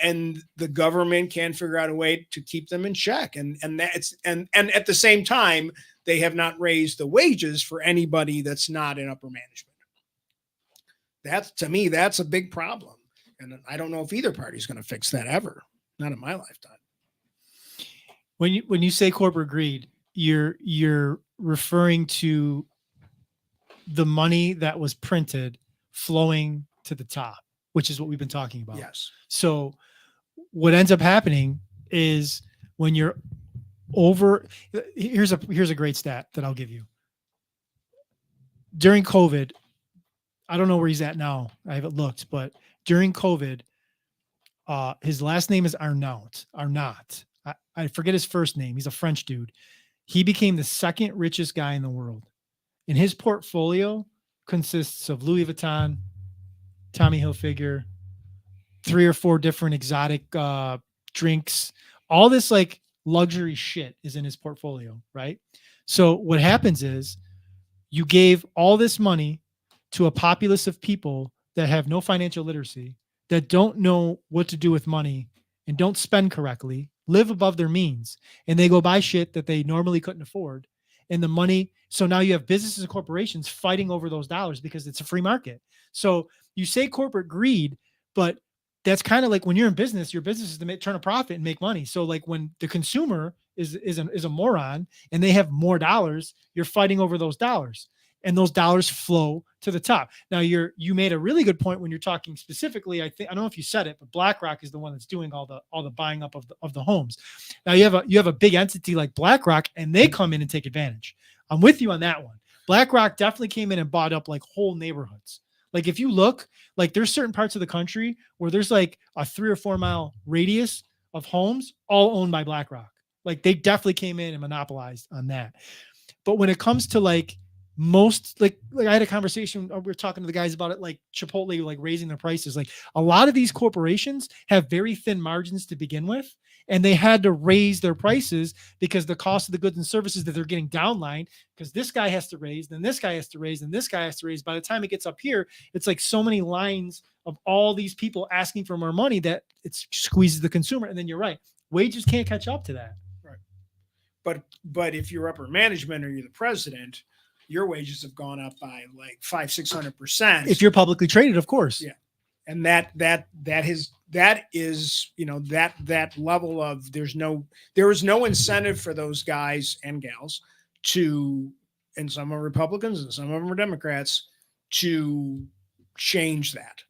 And the government can't figure out a way to keep them in check, and at the same time, they have not raised the wages for anybody that's not in upper management. That's, to me, that's a big problem, and I don't know if either party is going to fix that ever. Not in my lifetime. When you say corporate greed, you're referring to the money that was printed flowing to the top, which is what we've been talking about. Yes. So what ends up happening is when you're over, here's a great stat that I'll give you. During COVID, I don't know where he's at now. I haven't looked, but during COVID, his last name is Arnaut. I forget his first name. He's a French dude. He became the second richest guy in the world. And his portfolio consists of Louis Vuitton, Tommy Hilfiger, 3 or 4 different exotic drinks. All this like luxury shit is in his portfolio, right? So what happens is you gave all this money to a populace of people that have no financial literacy, that don't know what to do with money and don't spend correctly, live above their means, and they go buy shit that they normally couldn't afford. And the money, so now you have businesses and corporations fighting over those dollars because it's a free market. So you say corporate greed, but that's kind of like when you're in business, your business is to turn a profit and make money. So like when the consumer is a moron and they have more dollars, you're fighting over those dollars, and those dollars flow to the top. Now you made a really good point when you're talking specifically. I don't know if you said it, but BlackRock is the one that's doing all the buying up of the homes. Now you have a big entity like BlackRock, and they come in and take advantage. I'm with you on that one. BlackRock definitely came in and bought up like whole neighborhoods. Like if you look, like there's certain parts of the country where there's like a 3 or 4 mile radius of homes all owned by BlackRock. Like they definitely came in and monopolized on that. But when it comes to like most, like I had a conversation, we were talking to the guys about it, like Chipotle, like raising their prices. Like a lot of these corporations have very thin margins to begin with, and they had to raise their prices because the cost of the goods and services that they're getting downlined, because this guy has to raise, then this guy has to raise, and this guy has to raise. By the time it gets up here, it's like so many lines of all these people asking for more money that it squeezes the consumer. And then you're right, wages can't catch up to that. Right. But if you're upper management or you're the president, your wages have gone up by like 500-600%. If you're publicly traded, of course. Yeah. And that is, you know, that level of there is no incentive for those guys and gals to, and some are Republicans and some of them are Democrats, to change that.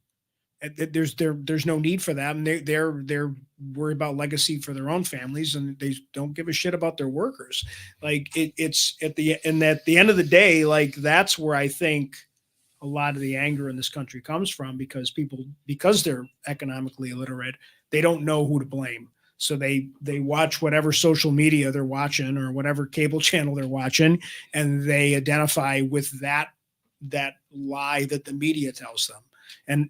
There's no need for them. They're worried about legacy for their own families, and they don't give a shit about their workers. Like it's at the end of the day, like that's where I think a lot of the anger in this country comes from, because they're economically illiterate, they don't know who to blame. So they watch whatever social media they're watching or whatever cable channel they're watching, and they identify with that lie that the media tells them. And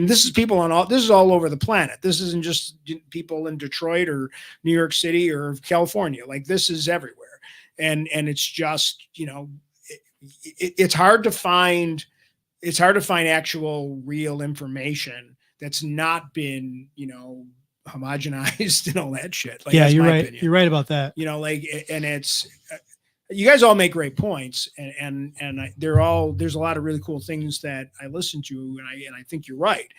this is people this is all over the planet. This isn't just people in Detroit or New York City or California. Like this is everywhere. And it's just, you know, it's hard to find actual real information that's not been, you know, homogenized and all that shit. Like, yeah, you're right. Opinion. You're right about that. You know, like, and it's, you guys all make great points, and there's a lot of really cool things that I listen to, and I think you're right.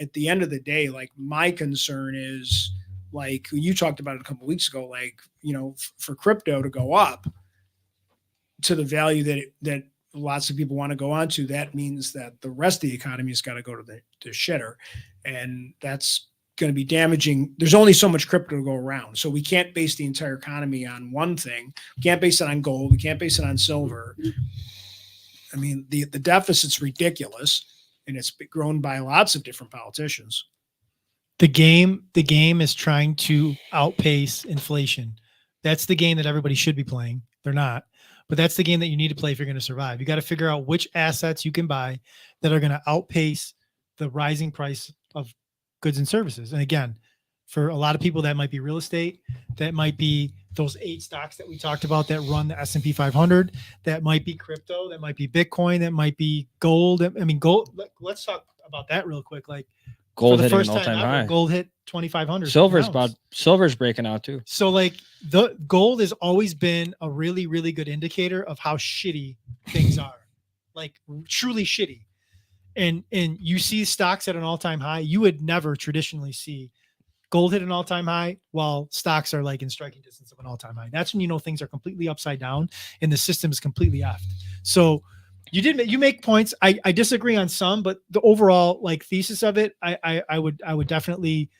At the end of the day, like my concern is, like you talked about it a couple of weeks ago, like, you know, for crypto to go up to the value that lots of people want to go on to, that means that the rest of the economy has got to go to the shitter, and that's going to be damaging. There's only so much crypto to go around, so we can't base the entire economy on one thing. We can't base it on gold. We can't base it on silver. I mean, the deficit's ridiculous, and it's grown by lots of different politicians. The game is trying to outpace inflation. That's the game that everybody should be playing. They're not, but that's the game that you need to play if you're going to survive. You got to figure out which assets you can buy that are going to outpace the rising price of goods and services. And again, for a lot of people, that might be real estate. That might be those 8 stocks that we talked about that run the S&P 500. That might be crypto. That might be Bitcoin. That might be gold. I mean, gold. Let's talk about that real quick. Like gold hitting an all-time high. Gold hit 2,500. Silver's breaking out too. So like the gold has always been a really, really good indicator of how shitty things are. Like truly shitty. And you see stocks at an all-time high. You would never traditionally see gold hit an all-time high while stocks are like in striking distance of an all-time high. That's when you know things are completely upside down and the system is completely effed. So you make points. I disagree on some, but the overall like thesis of it, I would definitely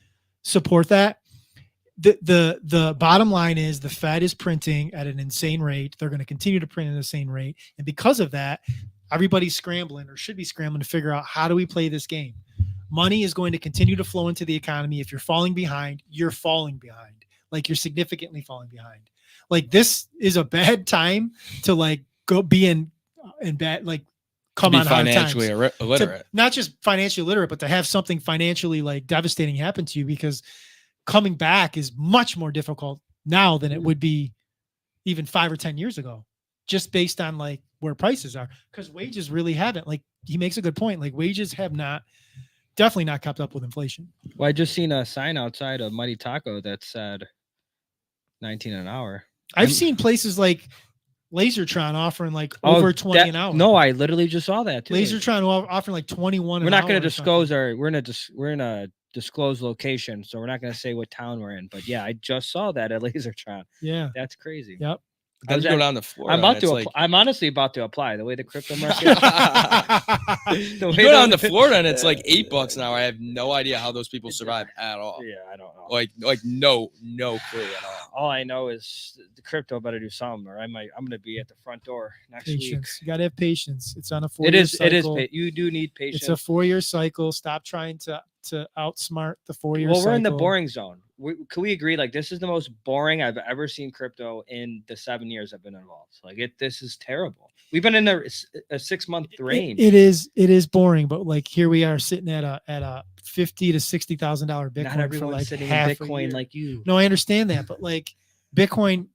support that. The bottom line is the Fed is printing at an insane rate. They're going to continue to print at an insane rate, and because of that, everybody's scrambling or should be scrambling to figure out, how do we play this game? Money is going to continue to flow into the economy. If you're falling behind, you're falling behind. Like you're significantly falling behind. Like this is a bad time to like go be in bad, like come be on hard financially times. illiterate. Not just financially illiterate, but to have something financially like devastating happen to you, because coming back is much more difficult now than it would be even 5 or 10 years ago, just based on like where prices are, because wages really haven't, like he makes a good point. Like wages have definitely not kept up with inflation. Well, I just seen a sign outside of Mighty Taco that said 19 an hour. I've seen places like Lasertron offering like Oh, over 20 that- an hour. No, I literally just saw that too. Lasertron offering like 21 We're an not hour going to or disclose something. we're in a disclosed location, so we're not going to say what town we're in. But yeah, I just saw that at Lasertron. Yeah. That's crazy. Yep. Then you go down to Florida. I'm about and to. it's like, I'm honestly about to apply the way the crypto market. you go down to Florida and it's like $8 an hour. I have no idea how those people survive at all. Yeah, I don't know. Like no clue at all. All I know is the crypto better do something, or I'm going to be at the front door next Patience. You gotta have patience. It's on a 4 week. year It cycle. is. You do need patience. It's a 4-year cycle. Stop trying to outsmart the 4-year Well, cycle. we're in the boring zone. Can we agree? Like, this is the most boring I've ever seen crypto in the 7 years I've been involved. Like, this is terrible. We've been in a 6-month range. It is boring, but like here we are sitting at a $50,000 to $60,000 Bitcoin Not for everyone's like sitting in half a Bitcoin year. like you. No, I understand that, but like Bitcoin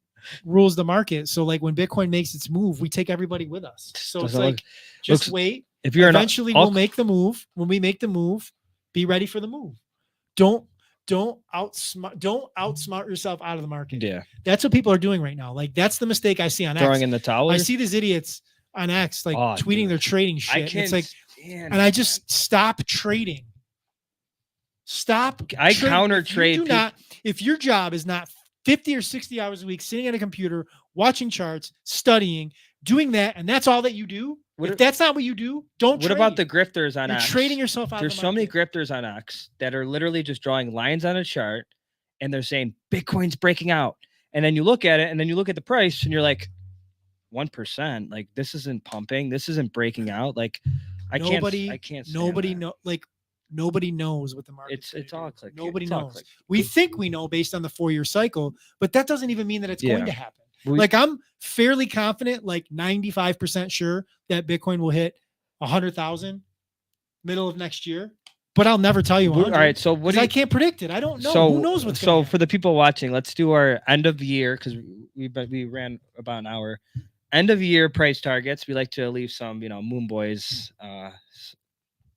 rules the market. So like when Bitcoin makes its move, we take everybody with us. So it's Doesn't like look- just looks- wait. If you're Eventually we'll make the move. When we make the move, be ready for the move. Don't outsmart yourself out of the market. yeah, That's what people are doing right now. Like that's the mistake I see on throwing X. in the towel. I see these idiots on X like Oh, tweeting dude. their trading shit. I And can't it's like, stand and I just stop trading. Stop. I trading. counter If you trade do people- not. If your job is not 50 or 60 hours a week sitting at a computer, watching charts, studying, doing that, and that's all that you do. What if a- that's not what you do, don't. What about the grifters on You're X? trading yourself out. There's of the so many market. grifters on X that are literally just drawing lines on a chart and they're saying Bitcoin's breaking out. And then you look at it and then you look at the price and you're like 1%. Like this isn't pumping. This isn't breaking out. Like I can't stand Nobody that. know. Like nobody knows what the market. It's all click. Nobody It's all knows. click. We think we know based on the 4-year cycle, but that doesn't even mean that it's going Yeah. to happen. We- Like I'm fairly confident, like 95% sure that Bitcoin will hit 100,000 middle of next year, but I'll never tell you. All right. So what do I you, can't predict it. I don't know. so Who knows what's so going for the people watching, let's do our end of year because we ran about an hour. End of year price targets. We like to leave some, Moon Boys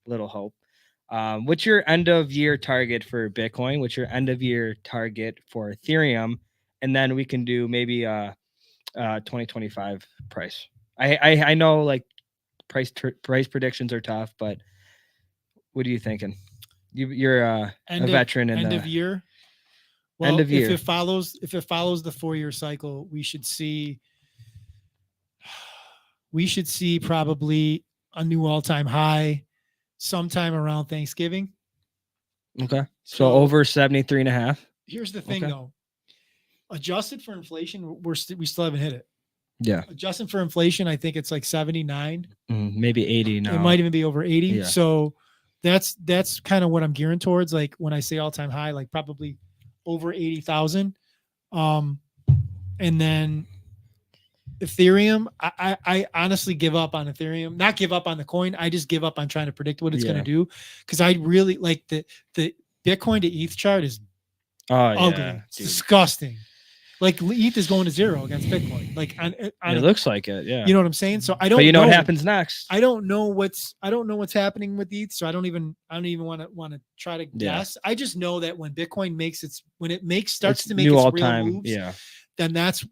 little hope. What's your end of year target for Bitcoin? What's your end of year target for Ethereum? And then we can do maybe 2025 price. I know like price predictions are tough, but what are you thinking? You're a veteran in end the of year. Well, end of year. if it follows the 4-year cycle, we should see probably a new all-time high sometime around Thanksgiving. Okay. So over 73.5. Here's the thing Okay. though. Adjusted for inflation, we still haven't hit it. Yeah. Adjusted for inflation, I think it's like 79. Maybe 80 now. It might even be over 80. Yeah. So that's kind of what I'm gearing towards. Like when I say all-time high, like probably over 80,000. And then Ethereum, I honestly give up on Ethereum. Not give up on the coin. I just give up on trying to predict what it's going to do, because I really like the Bitcoin to ETH chart is ugly. Yeah, It's dude. disgusting. Like ETH is going to 0 against Bitcoin. Like It looks like it. Yeah. you know what I'm saying? So I don't. But you know know what happens next? I don't know what's happening with ETH, so I don't even want to try to guess. I just know that when Bitcoin starts to make new its all real time. moves, Yeah. then that's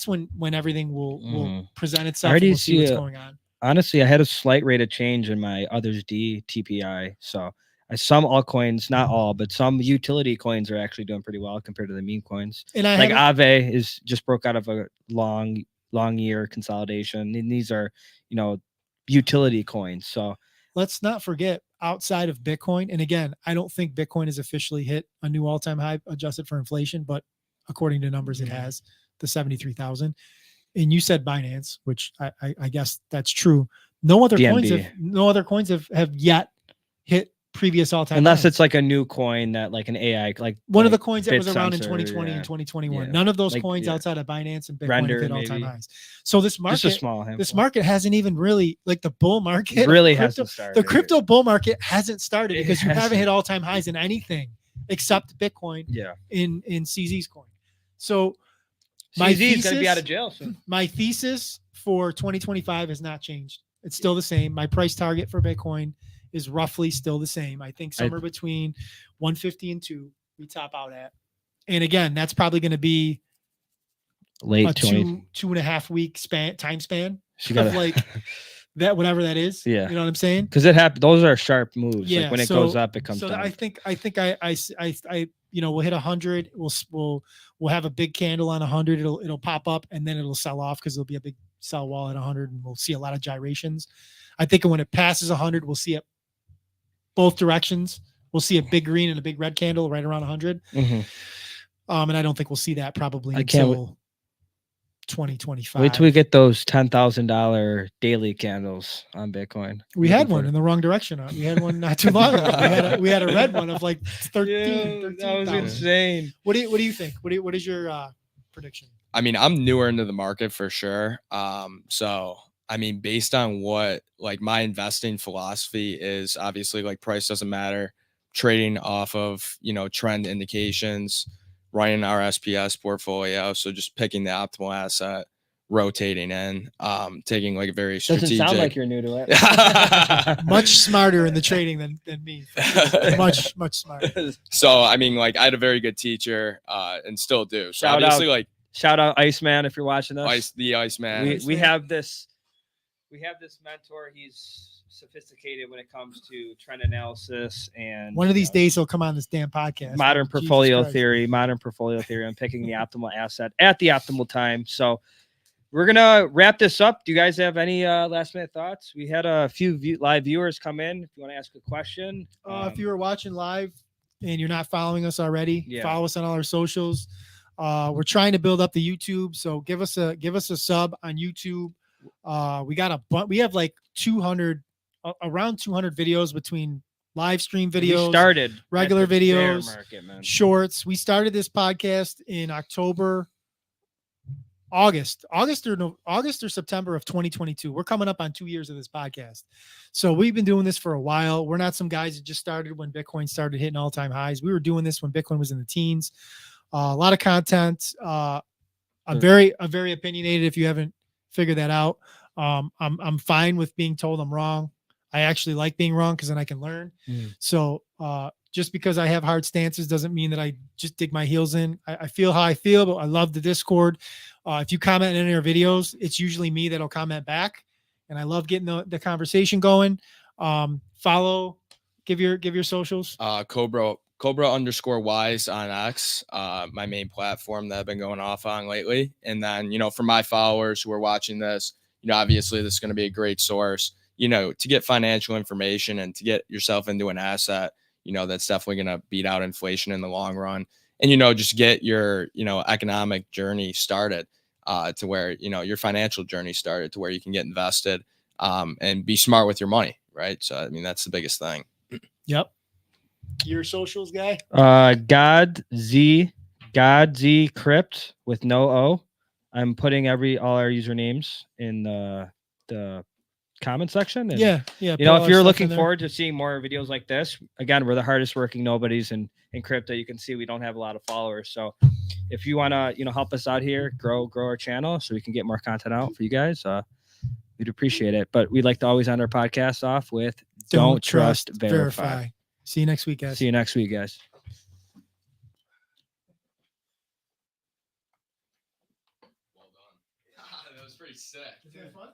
when everything will present itself. already And we'll see what's see going on. Honestly, I had a slight rate of change in my others D TPI. So some altcoins, not all, but some utility coins are actually doing pretty well compared to the meme coins. And I Like haven't- Aave is just broke out of a long year consolidation. And these are, utility coins. So let's not forget, outside of Bitcoin, and again, I don't think Bitcoin has officially hit a new all-time high adjusted for inflation, but according to numbers, it has the 73,000. And you said Binance, which I guess that's true. No other BNB. coins have yet hit previous all-time Unless highs. it's like a new coin that like an AI, like One of the like coins that was around in BitSensor, 2020 yeah. and 2021. Yeah. None of those Like, coins yeah. outside of Binance and Bitcoin Render, have hit all-time maybe. highs. So this Just a market, small handful. this market hasn't even really, like the bull market of really crypto, hasn't started. the crypto bull market hasn't started It because you haven't hasn't. hit all-time highs in anything except Bitcoin Yeah. in CZ's coin. So my CZ is going to be out thesis- of jail soon. my thesis for 2025 has not changed. It's still the same. My price target for Bitcoin is roughly still the same. I think somewhere between 150 and 2 we top out at. And again, that's probably going to be Late a 20. 2.5 week time span She of got like that, whatever that is. Yeah. You know what I'm saying? because it happened. Those are sharp moves. Yeah. Like when it so- goes up, it comes so down. I think I we'll hit 100. We'll have a big candle on 100. It'll pop up and then it'll sell off because there'll be a big sell wall at 100 and we'll see a lot of gyrations. I think when it passes 100, we'll see it both directions. We'll see a big green and a big red candle right around 100. Mhm. And I don't think we'll see that probably I can't until 2025. Wait till we get those $10,000 daily candles on Bitcoin. We Looking had one for- in the wrong direction. We had one not too long ago. We had a red one of like 13. Yeah, that was 13,000. insane. What do you think? What is your prediction? I mean, I'm newer into the market for sure. So I mean, based on what like my investing philosophy is, obviously like price doesn't matter. Trading off of, trend indications, running our SPS portfolio. So just picking the optimal asset, rotating in, taking like a very strategic. Doesn't sound like you're new to it. Much smarter in the trading than me. Much smarter. So I mean, like I had a very good teacher, and still do. So Shout obviously, out. like Shout out Iceman if you're watching this. Iceman. We have this mentor. He's sophisticated when it comes to trend analysis and One of these days he'll come on this damn podcast. modern Jesus portfolio Christ. theory on picking the optimal asset at the optimal time. So we're gonna wrap this up. Do you guys have any last minute thoughts? We had a few live viewers come in. If you want to ask a question, If you were watching live and you're not following us already, Yeah. follow us on all our socials. We're trying to build up the YouTube, so give us a sub on YouTube. We have like 200, around 200 videos between live stream we videos, started at regular the bear videos, market, man. shorts. We started this podcast in August or September of 2022. We're coming up on 2 years of this podcast. So we've been doing this for a while. We're not some guys that just started when Bitcoin started hitting all-time highs. We were doing this when Bitcoin was in the teens. A lot of content. I'm very opinionated if you haven't figured that out. I'm fine with being told I'm wrong. I actually like being wrong because then I can learn. So just because I have hard stances doesn't mean that I just dig my heels in. I feel how I feel, but I love the Discord. If you comment in any of our videos, it's usually me that'll comment back, and I love getting the conversation going. Follow, give your socials. Cobra_wise on X, my main platform that I've been going off on lately. And then, for my followers who are watching this, obviously this is going to be a great source, to get financial information and to get yourself into an asset, that's definitely going to beat out inflation in the long run. And, just get your, economic journey started to where, your financial journey started to where you can get invested and be smart with your money. Right. So, I mean, that's the biggest thing. Yep. Your socials, guy. God Z Crypt with no O. I'm putting all our usernames in the comment section. And, Yeah. if you're looking forward to seeing more videos like this, again, we're the hardest working nobodies in crypto. You can see we don't have a lot of followers. So if you want to, help us out here, grow our channel so we can get more content out for you guys, we'd appreciate it. But we'd like to always end our podcast off with don't trust, verify. See you next week, guys. See you next week, guys. Well done. That was pretty sick. Is that fun?